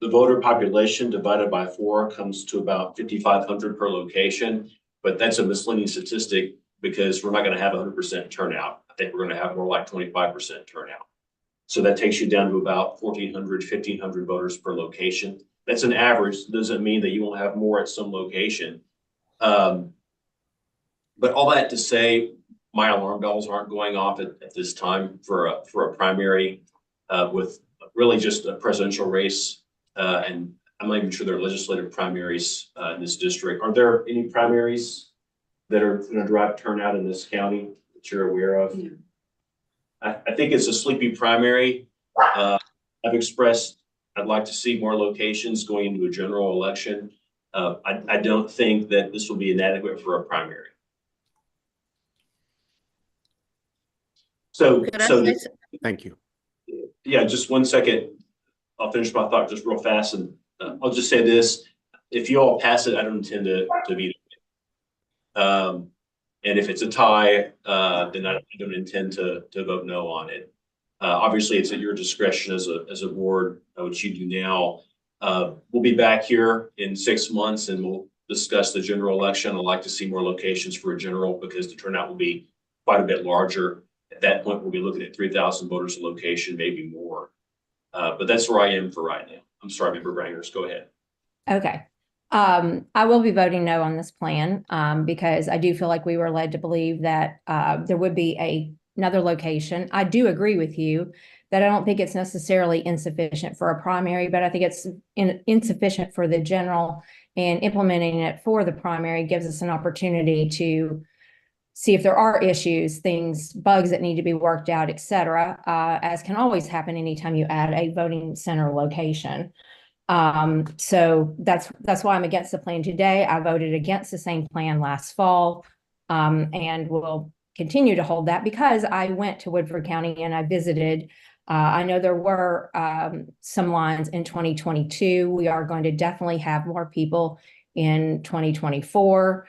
voter population divided by 4 comes to about 5,500 per location, but that's a misleading statistic because we're not going to have 100% turnout. I think we're going to have more like 25% turnout. So that takes you down to about 1,400, 1,500 voters per location. That's an average. It doesn't mean that you won't have more at some location. But all that to say, my alarm bells aren't going off at this time for a primary with really just a presidential race. And I'm not even sure there are legislative primaries in this district. Are there any primaries that are going to drive turnout in this county that you're aware of? Yeah. I think it's a sleepy primary. I've expressed I'd like to see more locations going into a general election. I don't think that this will be inadequate for a primary. Thank you. Yeah, just 1 second. I'll finish my thought just real fast, and I'll just say this: if you all pass it, I don't intend to veto it. And if it's a tie, then I don't intend to vote no on it. Obviously, it's at your discretion as a board, which you do now. We'll be back here in 6 months, and we'll discuss the general election. I'd like to see more locations for a general because the turnout will be quite a bit larger. At that point, we'll be looking at 3,000 voters a location, maybe more. But that's where I am for right now. I'm sorry, Member Brangers, go ahead. Okay. I will be voting no on this plan, because I do feel like we were led to believe that, there would be another location. I do agree with you that I don't think it's necessarily insufficient for a primary, but I think it's insufficient for the general, and implementing it for the primary gives us an opportunity to see if there are issues, things, bugs that need to be worked out, et cetera, as can always happen anytime you add a voting center location. So that's why I'm against the plan today. I voted against the same plan last fall, and will continue to hold that because I went to Woodford County and I visited. I know there were some lines in 2022. We are going to definitely have more people in 2024.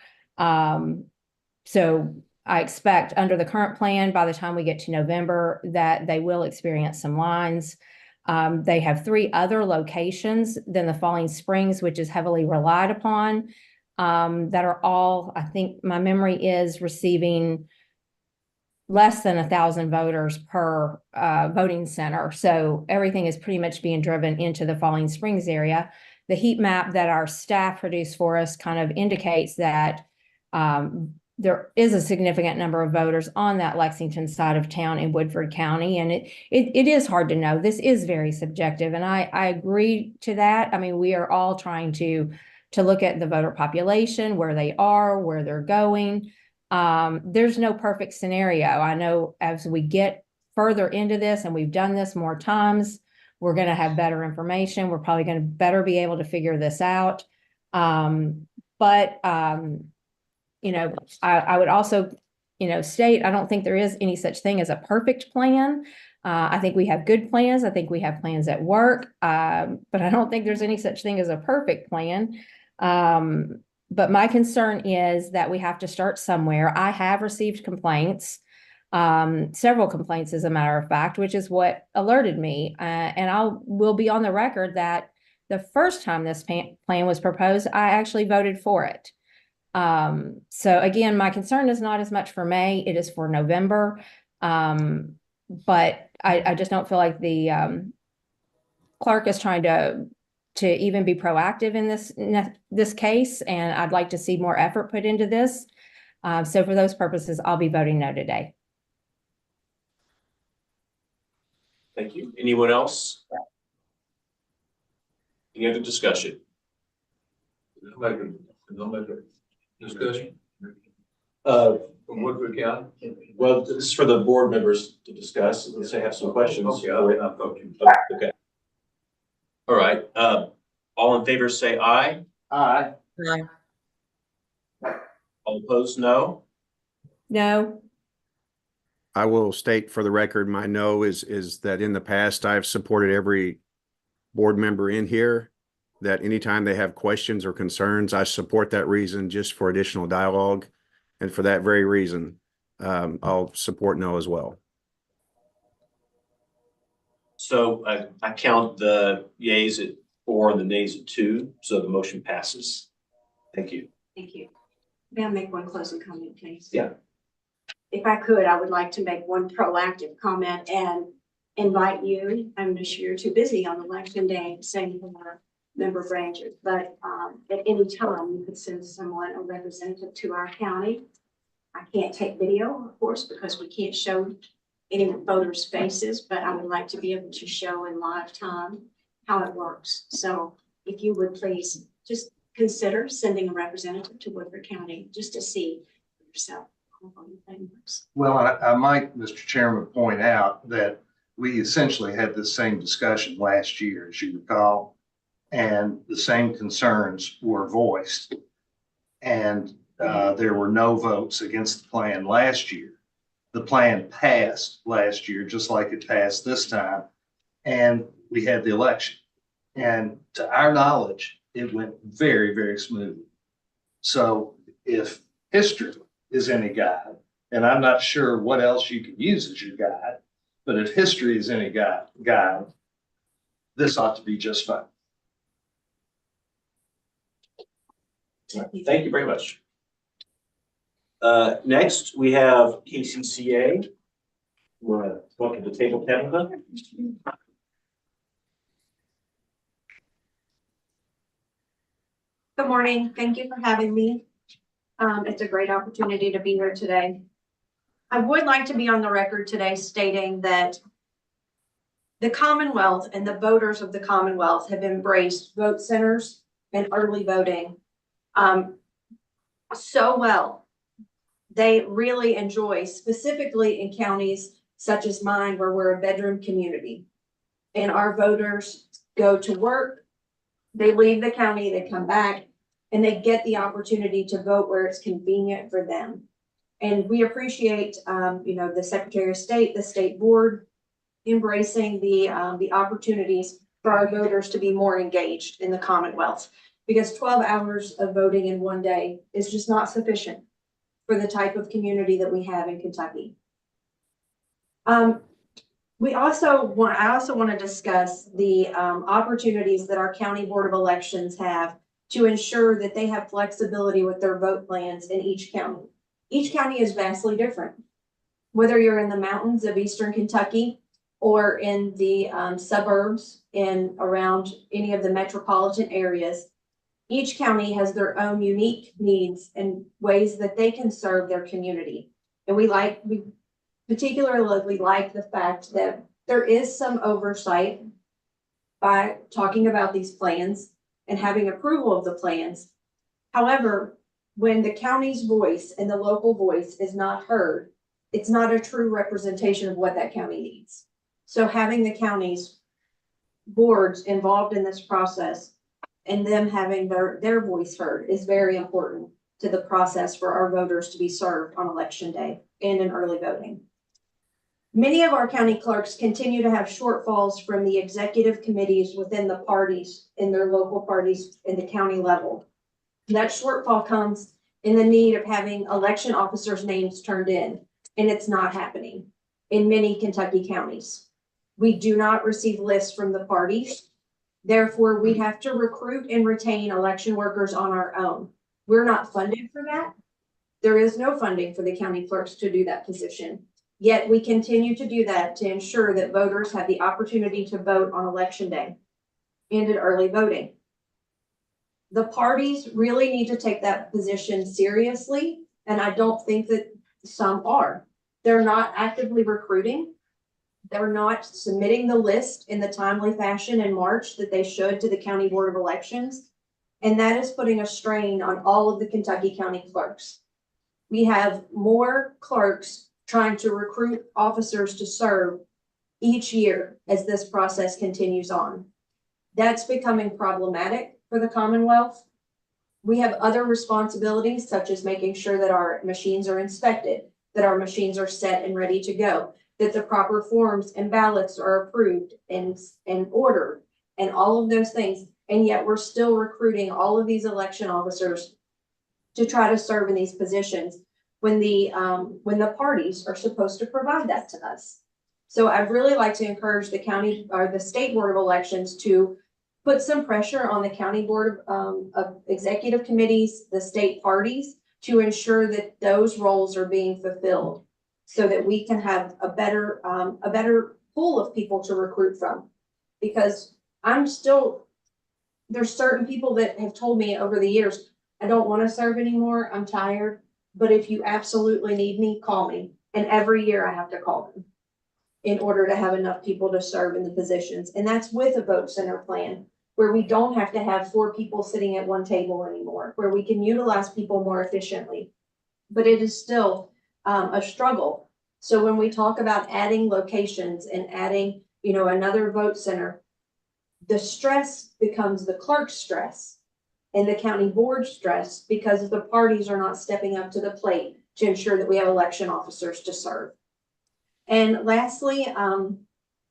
So I expect under the current plan, by the time we get to November, that they will experience some lines. They have 3 other locations than the Falling Springs, which is heavily relied upon, that are all, I think my memory is, receiving less than 1,000 voters per voting center. So everything is pretty much being driven into the Falling Springs area. The heat map that our staff produced for us kind of indicates that there is a significant number of voters on that Lexington side of town in Woodford County. And it is hard to know. This is very subjective. And I agree to that. I mean, we are all trying to look at the voter population, where they are, where they're going. There's no perfect scenario. I know as we get further into this, and we've done this more times, we're going to have better information. We're probably going to better be able to figure this out. You know, I would also, state, I don't think there is any such thing as a perfect plan. I think we have good plans. I think we have plans that work. But I don't think there's any such thing as a perfect plan. But my concern is that we have to start somewhere. I have received complaints, several complaints, as a matter of fact, which is what alerted me. And will be on the record that the first time this plan was proposed, I actually voted for it. So again, my concern is not as much for May, it is for November. But I just don't feel like the clerk is trying to even be proactive in this case, and I'd like to see more effort put into this. So for those purposes, I'll be voting no today. Thank you. Anyone else? Any other discussion? Discussion? From Woodford County? Well, this is for the board members to discuss, unless they have some questions. Okay. All right, all in favor say aye. Aye. All opposed, no. No. I will state for the record, my no is that in the past, I've supported every board member in here, that anytime they have questions or concerns, I support that reason just for additional dialogue. And for that very reason, I'll support no as well. So I count the yeas at 4 and the nays at 2, so the motion passes. Thank you. Thank you. May I make one closing comment, please? Yeah. If I could, I would like to make one proactive comment and invite you. I'm sure you're too busy on election day saying to our member branches, but at any time you could send someone, a representative to our county. I can't take video, of course, because we can't show any voters' faces, but I would like to be able to show in live time how it works. So if you would please just consider sending a representative to Woodford County just to see for yourself how the thing works. Well, I might, Mr. Chairman, point out that we essentially had the same discussion last year, as you recall, and the same concerns were voiced. And there were no votes against the plan last year. The plan passed last year, just like it passed this time, and we had the election. And to our knowledge, it went very, very smoothly. So if history is any guide, and I'm not sure what else you can use as your guide, but if history is any guide, this ought to be just fine. Thank you very much. Next, we have KCCA. Welcome to the table, Tabitha. Good morning. Thank you for having me. It's a great opportunity to be here today. I would like to be on the record today stating that the Commonwealth and the voters of the Commonwealth have embraced vote centers and early voting so well. They really enjoy, specifically in counties such as mine, where we're a bedroom community. And our voters go to work, they leave the county, they come back, and they get the opportunity to vote where it's convenient for them. And we appreciate, the Secretary of State, the State Board, embracing the opportunities for our voters to be more engaged in the Commonwealth. Because 12 hours of voting in one day is just not sufficient for the type of community that we have in Kentucky. I also want to discuss the opportunities that our County Board of Elections have to ensure that they have flexibility with their vote plans in each county. Each county is vastly different. Whether you're in the mountains of Eastern Kentucky or in the suburbs and around any of the metropolitan areas, each county has their own unique needs and ways that they can serve their community. And we particularly like the fact that there is some oversight by talking about these plans and having approval of the plans. However, when the county's voice and the local voice is not heard, it's not a true representation of what that county needs. So having the county's boards involved in this process and them having their voice heard is very important to the process for our voters to be served on election day and in early voting. Many of our county clerks continue to have shortfalls from the executive committees within the parties, in their local parties in the county level. That shortfall comes in the need of having election officers' names turned in, and it's not happening in many Kentucky counties. We do not receive lists from the parties. Therefore, we have to recruit and retain election workers on our own. We're not funded for that. There is no funding for the county clerks to do that position. Yet we continue to do that to ensure that voters have the opportunity to vote on election day and in early voting. The parties really need to take that position seriously, and I don't think that some are. They're not actively recruiting. They're not submitting the list in the timely fashion in March that they should to the County Board of Elections. And that is putting a strain on all of the Kentucky county clerks. We have more clerks trying to recruit officers to serve each year as this process continues on. That's becoming problematic for the Commonwealth. We have other responsibilities, such as making sure that our machines are inspected, that our machines are set and ready to go, that the proper forms and ballots are approved and ordered, and all of those things. And yet we're still recruiting all of these election officers to try to serve in these positions when the parties are supposed to provide that to us. So I'd really like to encourage the county or the State Board of Elections to put some pressure on the County Board of Executive Committees, the state parties, to ensure that those roles are being fulfilled so that we can have a better pool of people to recruit from. Because there's certain people that have told me over the years, I don't want to serve anymore, I'm tired. But if you absolutely need me, call me. And every year I have to call them in order to have enough people to serve in the positions. And that's with a vote center plan where we don't have to have 4 people sitting at one table anymore, where we can utilize people more efficiently. But it is still a struggle. So when we talk about adding locations and adding, another vote center, the stress becomes the clerk's stress and the county board stress because the parties are not stepping up to the plate to ensure that we have election officers to serve. And lastly,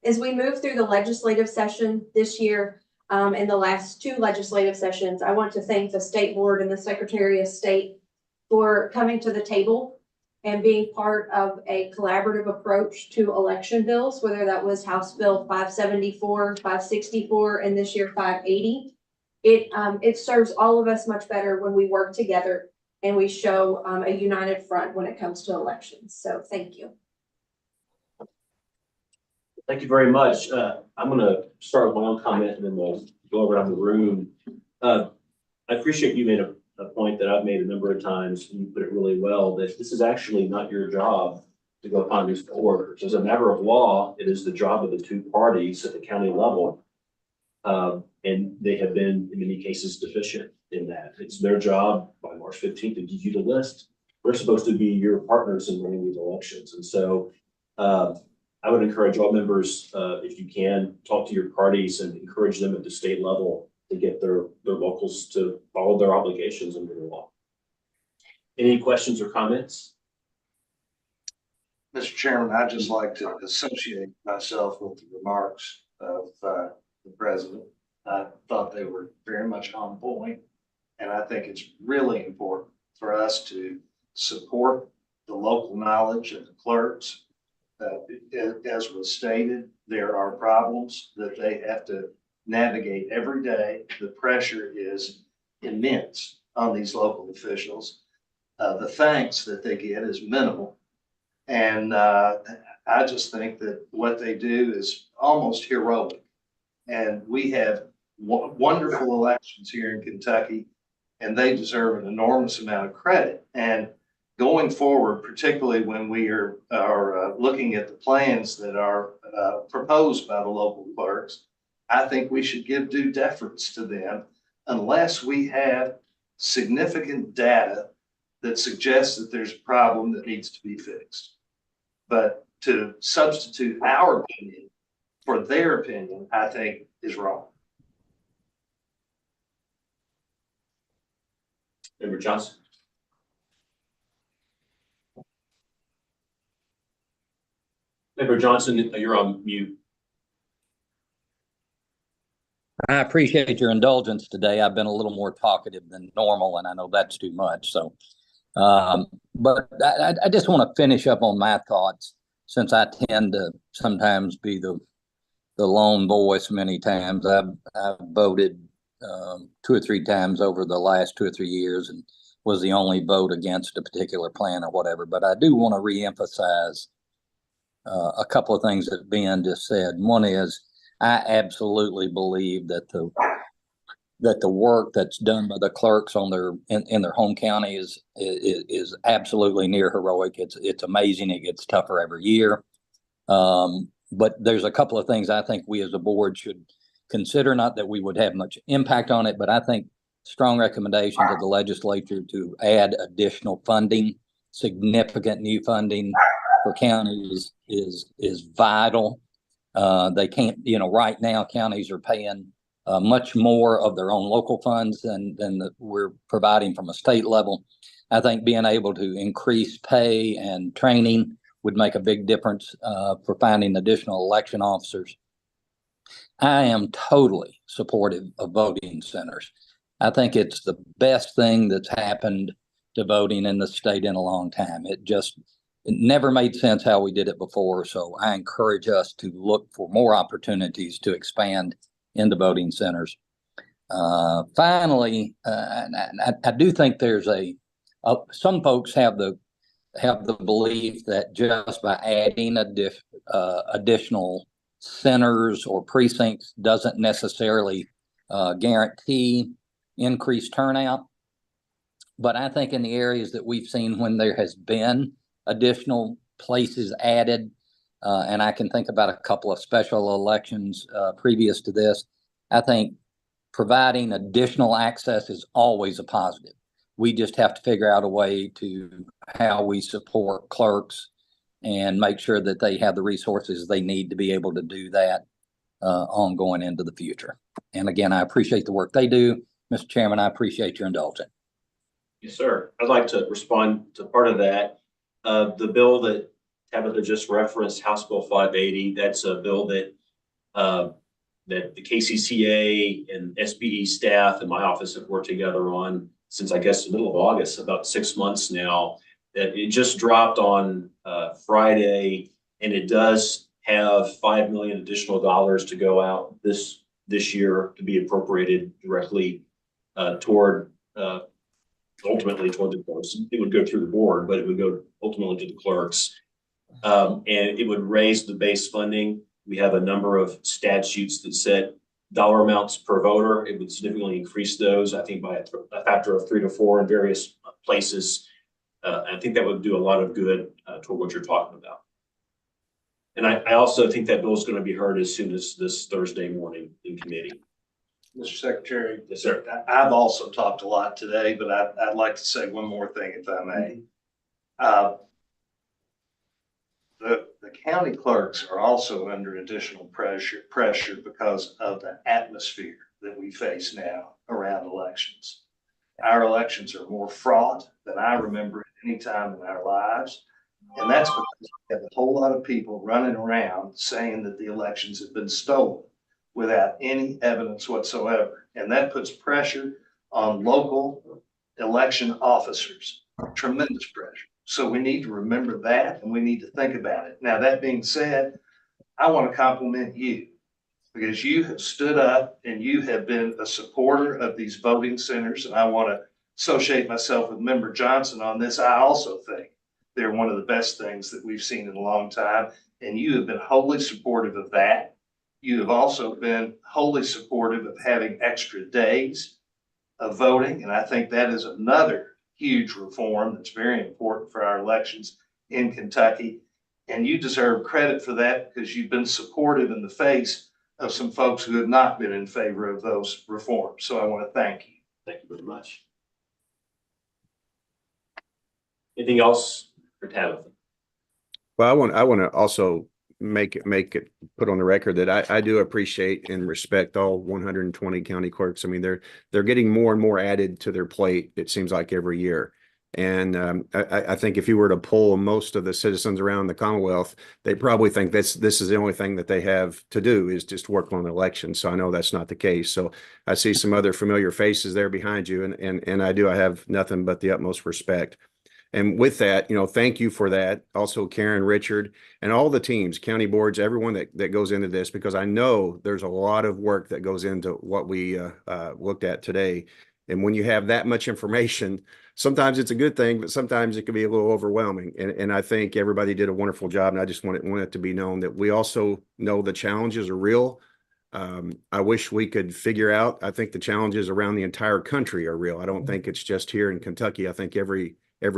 as we move through the legislative session this year, in the last 2 legislative sessions, I want to thank the State Board and the Secretary of State for coming to the table and being part of a collaborative approach to election bills, whether that was House Bill 574, 564, and this year 580. It serves all of us much better when we work together and we show a united front when it comes to elections. So thank you. Thank you very much. I'm going to start with my own comment and then we'll go around the room. I appreciate you made a point that I've made a number of times, and you put it really well, that this is actually not your job to go find these orders. As a matter of law, it is the job of the two parties at the county level. And they have been, in many cases, deficient in that. It's their job by March 15th to give you the list. We're supposed to be your partners in winning these elections. And so I would encourage all members, if you can, talk to your parties and encourage them at the state level to get their locals to follow their obligations under the law. Any questions or comments? Mr. Chairman, I'd just like to associate myself with the remarks of the president. I thought they were very much on point, and I think it's really important for us to support the local knowledge of the clerks. As was stated, there are problems that they have to navigate every day. The pressure is immense on these local officials. The thanks that they get is minimal. And I just think that what they do is almost heroic. And we have wonderful elections here in Kentucky, and they deserve an enormous amount of credit. And going forward, particularly when we are looking at the plans that are proposed by the local clerks, I think we should give due deference to them unless we have significant data that suggests that there's a problem that needs to be fixed. But to substitute our opinion for their opinion, I think is wrong. Member Johnson. Member Johnson, you're on mute. I appreciate your indulgence today. I've been a little more talkative than normal, and I know that's too much. So, but I just want to finish up on my thoughts, since I tend to sometimes be the lone voice many times. I've voted 2 or 3 times over the last 2 or 3 years and was the only vote against a particular plan or whatever. But I do want to reemphasize a couple of things that Ben just said. One is, I absolutely believe that the work that's done by the clerks on in their home county is absolutely near heroic. It's amazing. It gets tougher every year. But there's a couple of things I think we as a board should consider, not that we would have much impact on it, but I think strong recommendation to the legislature to add additional funding, significant new funding for counties is vital. They can't, right now counties are paying much more of their own local funds than we're providing from a state level. I think being able to increase pay and training would make a big difference for finding additional election officers. I am totally supportive of voting centers. I think it's the best thing that's happened to voting in the state in a long time. It never made sense how we did it before. So I encourage us to look for more opportunities to expand into voting centers. Finally, I do think there's some folks have the belief that just by adding additional centers or precincts doesn't necessarily guarantee increased turnout. But I think in the areas that we've seen when there has been additional places added, and I can think about a couple of special elections previous to this, I think providing additional access is always a positive. We just have to figure out a way to how we support clerks and make sure that they have the resources they need to be able to do that ongoing into the future. And again, I appreciate the work they do. Mr. Chairman, I appreciate your indulgence. Yes, sir. I'd like to respond to part of that. The bill that Tabitha just referenced, House Bill 580, that's a bill that that the KCCA and SBE staff and my office have worked together on since, I guess, the middle of August, about 6 months now. That it just dropped on Friday, and it does have $5 million additional dollars to go out this year to be appropriated directly toward ultimately toward the clerks. It would go through the board, but it would go ultimately to the clerks. And it would raise the base funding. We have a number of statutes that set dollar amounts per voter. It would significantly increase those, I think, by a factor of 3 to 4 in various places. I think that would do a lot of good toward what you're talking about. And I also think that bill is going to be heard as soon as this Thursday morning in committee. Mr. Secretary. Yes, sir. I've also talked a lot today, but I'd like to say one more thing, if I may. The county clerks are also under additional pressure because of the atmosphere that we face now around elections. Our elections are more fraught than I remember at any time in our lives. And that's because we have a whole lot of people running around saying that the elections have been stolen without any evidence whatsoever. And that puts pressure on local election officers, tremendous pressure. So we need to remember that, and we need to think about it. Now, that being said, I want to compliment you because you have stood up and you have been a supporter of these voting centers. And I want to associate myself with Member Johnson on this. I also think they're one of the best things that we've seen in a long time. And you have been wholly supportive of that. You have also been wholly supportive of having extra days of voting. And I think that is another huge reform that's very important for our elections in Kentucky. And you deserve credit for that because you've been supportive in the face of some folks who have not been in favor of those reforms. So I want to thank you. Thank you very much. Anything else for Tabitha? Well, I want to also make it put on the record that I do appreciate and respect all 120 county clerks. I mean, they're getting more and more added to their plate, it seems like, every year. And I think if you were to poll most of the citizens around the Commonwealth, they probably think this is the only thing that they have to do is just work on the election. So I know that's not the case. So I see some other familiar faces there behind you, and I have nothing but the utmost respect. And with that, thank you for that. Also, Karen, Richard, and all the teams, county boards, everyone that goes into this, because I know there's a lot of work that goes into what we looked at today. And when you have that much information, sometimes it's a good thing, but sometimes it can be a little overwhelming. And I think everybody did a wonderful job. And I just want it to be known that we also know the challenges are real. I wish we could figure out, I think the challenges around the entire country are real. I don't think it's just here in Kentucky. I think every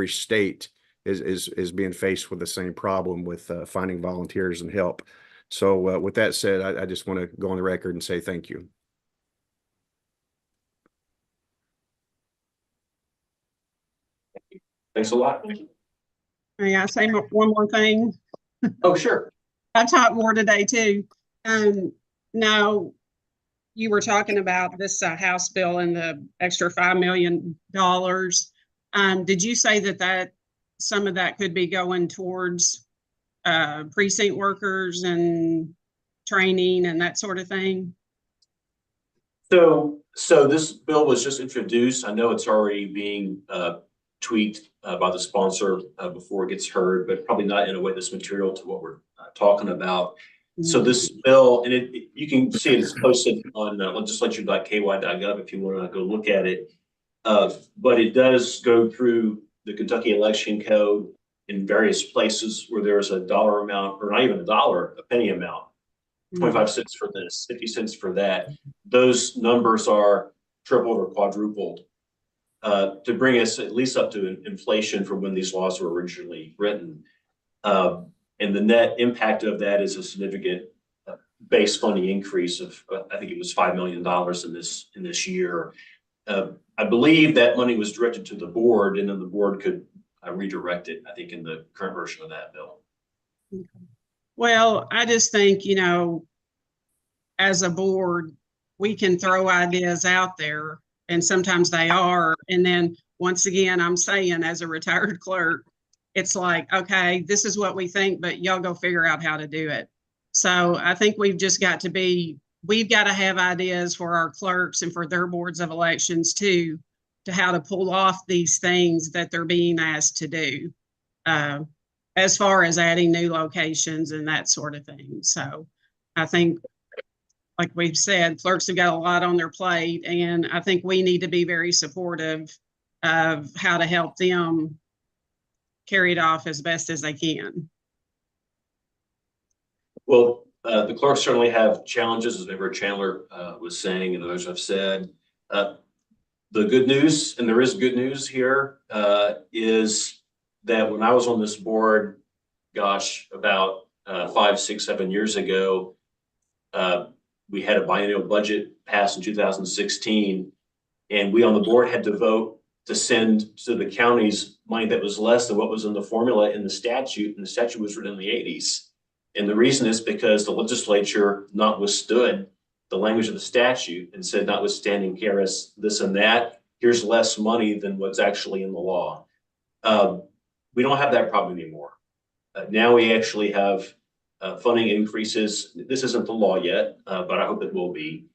state is being faced with the same problem with finding volunteers and help. So with that said, I just want to go on the record and say thank you. Thanks a lot. May I say one more thing? Oh, sure. I talked more today too. Now, you were talking about this House bill and the extra $5 million. Did you say that some of that could be going towards precinct workers and training and that sort of thing? So this bill was just introduced. I know it's already being tweaked by the sponsor before it gets heard, but probably not in a way that's material to what we're talking about. Mm-hmm. So this bill, and you can see it's posted on legislature.ky.gov if you want to go look at it. But it does go through the Kentucky Election Code in various places where there's a dollar amount, or not even a penny amount, 25 cents for this, 50 cents for that. Those numbers are tripled or quadrupled to bring us at least up to inflation from when these laws were originally written. And the net impact of that is a significant base funding increase of, I think it was $5 million in this year. I believe that money was directed to the board, and then the board could redirect it, I think, in the current version of that bill. Well, I just think, as a board, we can throw ideas out there, and sometimes they are. And then once again, I'm saying, as a retired clerk, it's like, okay, this is what we think, but y'all go figure out how to do it. So I think we've got to have ideas for our clerks and for their boards of elections too, to how to pull off these things that they're being asked to do, as far as adding new locations and that sort of thing. So I think, like we've said, clerks have got a lot on their plate, and I think we need to be very supportive of how to help them carry it off as best as they can. Well, The clerks certainly have challenges, as Member Chandler was saying, and others have said. The good news, and there is good news here, is that when I was on this board, gosh, about 5, 6, 7 years ago, we had a biennial budget passed in 2016, and we on the board had to vote to send to the counties money that was less than what was in the formula in the statute, and the statute was written in the 80s. And the reason is because the legislature notwithstood the language of the statute and said, notwithstanding KRS this and that, here's less money than what's actually in the law. We don't have that problem anymore. Now we actually have funding increases. This isn't the law yet, but I hope it will be.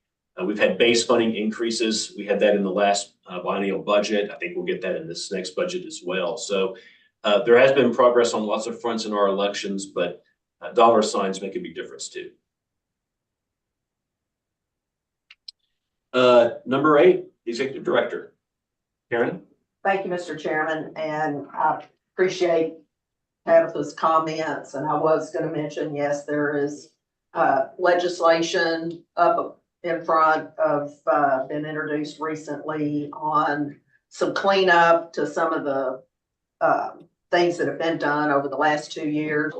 We've had base funding increases. We had that in the last biennial budget. I think we'll get that in this next budget as well. So there has been progress on lots of fronts in our elections, but dollar signs make a big difference too. Number 8, Executive Director. Karen? Thank you, Mr. Chairman, and I appreciate Tabitha's comments. And I was going to mention, yes, there is legislation up in front of been introduced recently on some cleanup to some of the things that have been done over the last 2 years.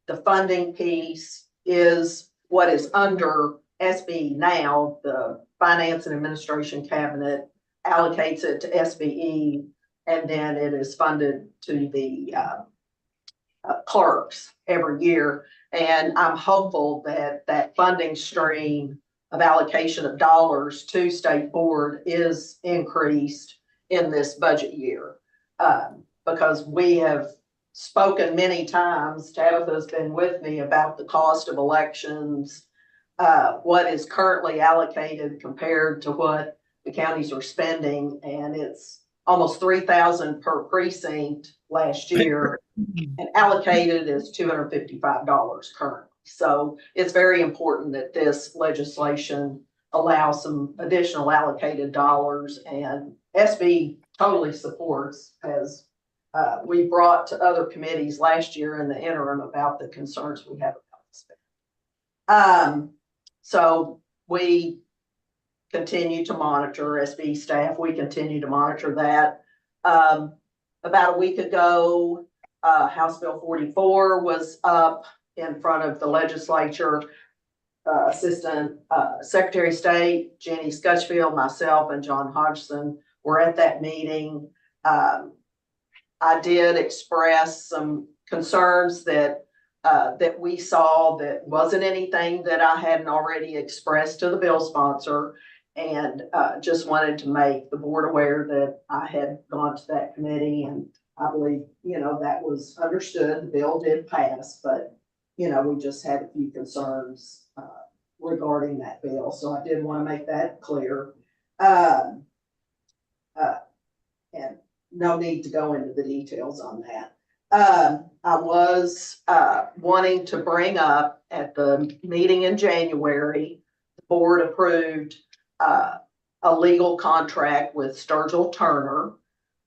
The funding piece is what is under SBE now. The Finance and Administration Cabinet allocates it to SBE, and then it is funded to the clerks every year. And I'm hopeful that that funding stream of allocation of dollars to State Board is increased in this budget year. Because we have spoken many times, Tabitha's been with me about the cost of elections, what is currently allocated compared to what the counties are spending, and it's almost $3,000 per precinct last year, and allocated is $255 currently. So it's very important that this legislation allows some additional allocated dollars, and SB totally supports, as we brought to other committees last year in the interim about the concerns we have about the spend. So we continue to monitor, SB staff, we continue to monitor that. About a week ago, House Bill 44 was up in front of the legislature. Assistant Secretary of State Jenny Scutchfield, myself, and John Hodgson were at that meeting. I did express some concerns that we saw that wasn't anything that I hadn't already expressed to the bill sponsor, and just wanted to make the board aware that I had gone to that committee, and I believe, that was understood. The bill did pass, but, we just had a few concerns regarding that bill. So I did want to make that clear. And no need to go into the details on that. I was wanting to bring up at the meeting in January, the board approved a legal contract with Sturgill Turner.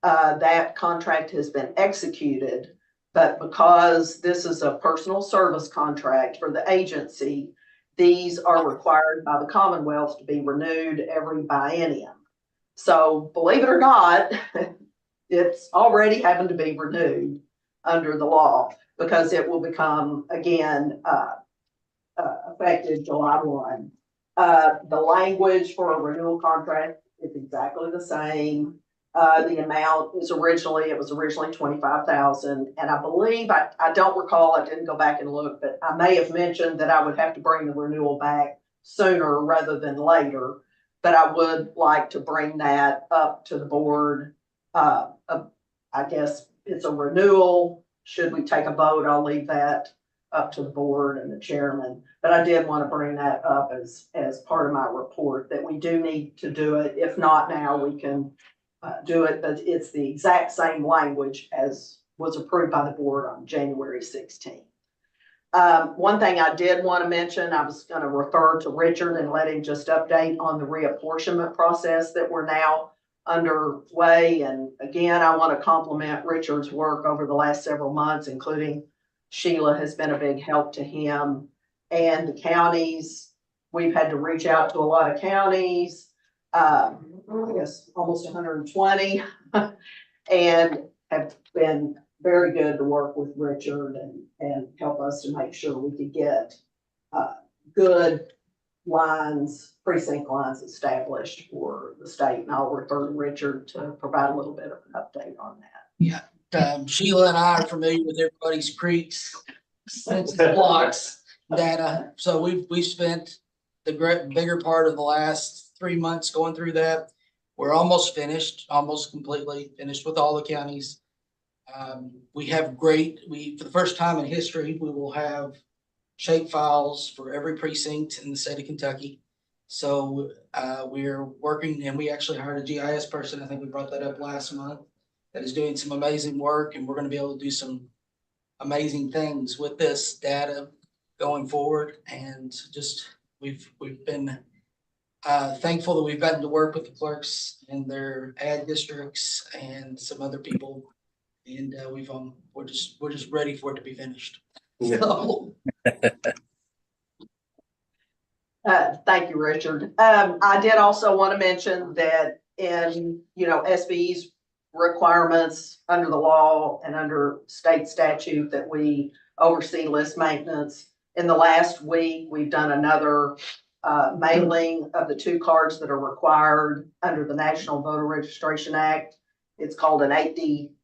That contract has been executed, but because this is a personal service contract for the agency, these are required by the Commonwealth to be renewed every biennium. So believe it or not, it's already having to be renewed under the law, because it will become again effective July 1. The language for a renewal contract is exactly the same. The amount is originally 25,000, and I believe I don't recall, I didn't go back and look, but I may have mentioned that I would have to bring the renewal back sooner rather than later. But I would like to bring that up to the board. I guess it's a renewal. Should we take a vote? I'll leave that up to the board and the chairman. But I did want to bring that up as part of my report, that we do need to do it. If not now, we can do it, but it's the exact same language as was approved by the board on January 16th. One thing I did want to mention, I was going to refer to Richard and let him just update on the reapportionment process that we're now underway. And again, I want to compliment Richard's work over the last several months, including Sheila has been a big help to him. And the counties, we've had to reach out to a lot of counties, I guess almost 120, and have been very good to work with Richard and help us to make sure we could get good lines, precinct lines established for the state. And I'll refer to Richard to provide a little bit of an update on that. Sheila and I are familiar with everybody's creeks, census blocks, data. So we've spent the bigger part of the last 3 months going through that. We're almost finished, almost completely finished with all the counties. We have for the first time in history, we will have shape files for every precinct in the state of Kentucky. So we're working, and we actually hired a GIS person. I think we brought that up last month, that is doing some amazing work, and we're going to be able to do some amazing things with this data going forward. And just we've been thankful that we've gotten to work with the clerks and their ad districts and some other people, and we're just ready for it to be finished. So. Thank you, Richard. I did also want to mention that in, SBE's requirements under the law and under state statute that we oversee list maintenance. In the last week, we've done another mailing of the 2 cards that are required under the National Voter Registration Act. It's called an 8D2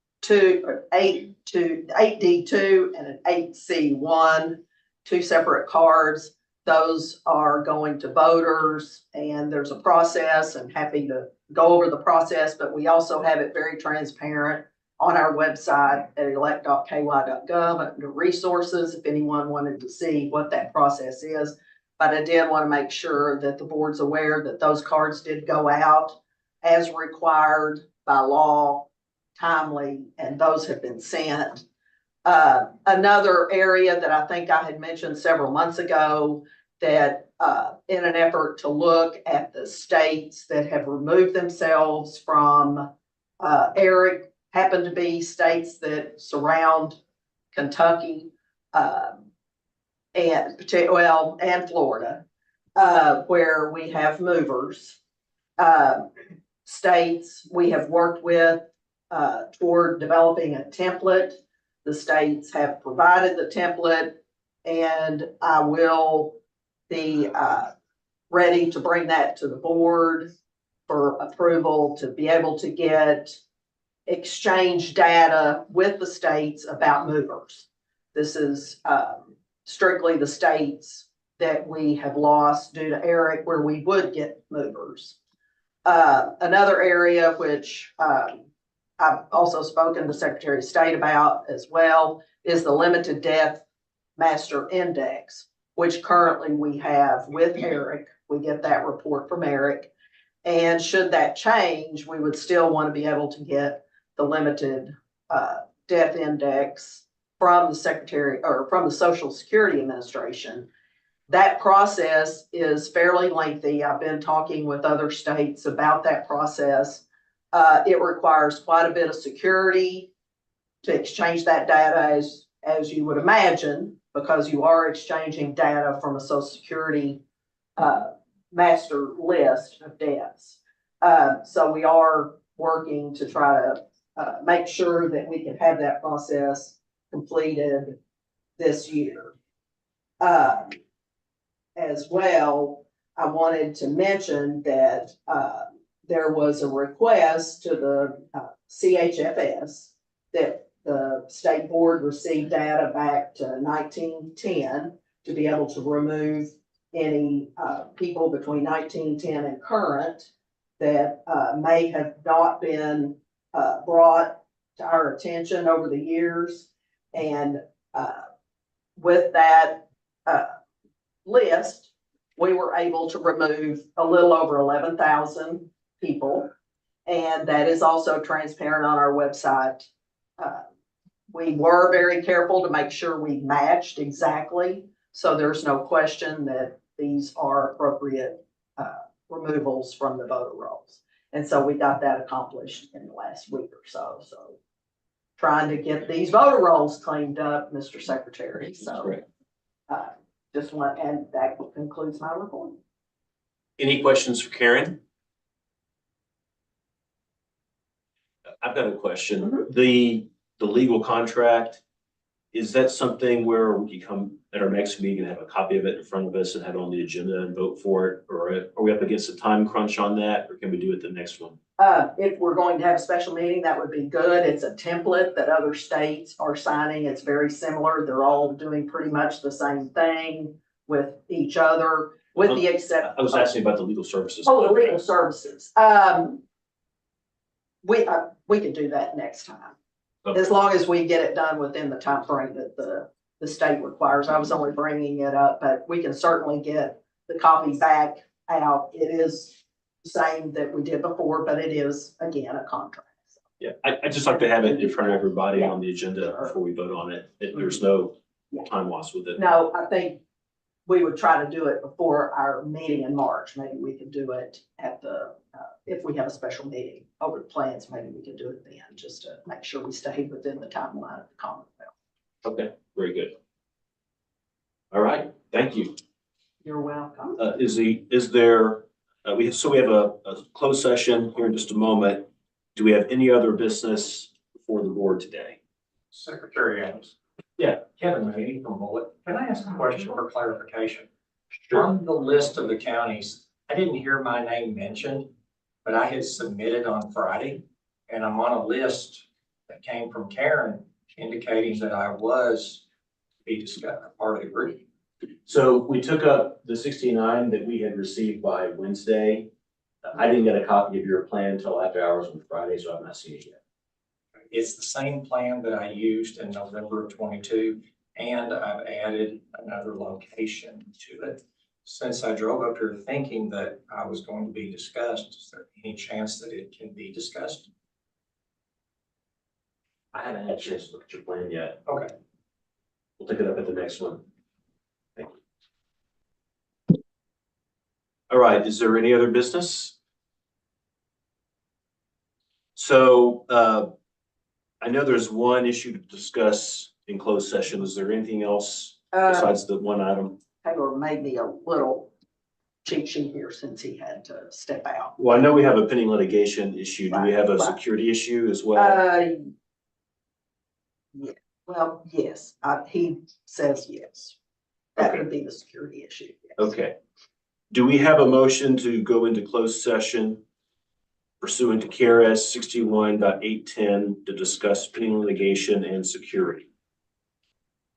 and an 8C1, 2 separate cards. Those are going to voters, and there's a process. I'm happy to go over the process, but we also have it very transparent on our website at elect.ky.gov under resources if anyone wanted to see what that process is. But I did want to make sure that the board's aware that those cards did go out as required by law, timely, and those have been sent. Another area that I think I had mentioned several months ago, that in an effort to look at the states that have removed themselves from ERIC, happen to be states that surround Kentucky and Florida, where we have movers. States we have worked with toward developing a template. The states have provided the template, and I will be ready to bring that to the board for approval to be able to get exchange data with the states about movers. This is strictly the states that we have lost due to ERIC where we would get movers. Another area which I've also spoken to Secretary of State about as well is the limited death master index, which currently we have with ERIC. We get that report from ERIC. And should that change, we would still want to be able to get the limited death index from the Secretary or from the Social Security Administration. That process is fairly lengthy. I've been talking with other states about that process. It requires quite a bit of security to exchange that data, as you would imagine, because you are exchanging data from a Social Security master list of deaths. So we are working to try to make sure that we can have that process completed this year. As well, I wanted to mention that there was a request to the CHFS that the state board received data back to 1910 to be able to remove any people between 1910 and current that may have not been brought to our attention over the years. And with that list, we were able to remove a little over 11,000 people. And that is also transparent on our website. We were very careful to make sure we matched exactly. So there's no question that these are appropriate removals from the voter rolls. And so we got that accomplished in the last week or so. So trying to get these voter rolls cleaned up, Mr. Secretary. So just want, and that concludes my report. Any questions for Karen? I've got a question. The legal contract, is that something where we can come at our next meeting and have a copy of it in front of us and have it on the agenda and vote for it? Or are we up against a time crunch on that, or can we do it the next one? If we're going to have a special meeting, that would be good. It's a template that other states are signing. It's very similar. They're all doing pretty much the same thing with each other, with the exception. I was asking about the legal services. Oh, the legal services. We can do that next time. Okay. As long as we get it done within the time frame that the state requires. I was only bringing it up, but we can certainly get the copy back out. It is the same that we did before, but it is, again, a contract. Yeah, I just like to have it in front of everybody on the agenda before we vote on it. There's no time loss with it. No, I think we would try to do it before our meeting in March. Maybe we could do it at the, if we have a special meeting over the plans, maybe we could do it then, just to make sure we stay within the timeline of the Commonwealth. Okay, very good. All right, thank you. You're welcome. Is there, we have a closed session here in just a moment. Do we have any other business before the board today? Secretary Adams. Yeah. Kevin Meany from Bullitt. Can I ask a question for clarification? Sure. On the list of the counties, I didn't hear my name mentioned, but I had submitted on Friday, and I'm on a list that came from Karen indicating that I was to be discussed, part of the group. So we took up the 69 that we had received by Wednesday. I didn't get a copy of your plan until after hours on Friday, so I've not seen it yet. It's the same plan that I used in November of 22, and I've added another location to it. Since I drove up here thinking that I was going to be discussed, is there any chance that it can be discussed? I haven't had a chance to look at your plan yet. Okay. We'll pick it up at the next one. Thank you. All right, is there any other business? So I know there's one issue to discuss in closed session. Is there anything else besides the one item? Taylor made me a little cheat sheet here since he had to step out. Well, I know we have a pending litigation issue. Do we have a Right. security issue as well? Yeah, well, yes, he says yes. That Okay. would be the security issue. Yes. Okay. Do we have a motion to go into closed session pursuant to KRS 61.810 to discuss pending litigation and security?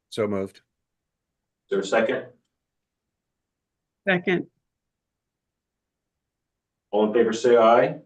So moved. Is there a second? Second. All in favor, say aye.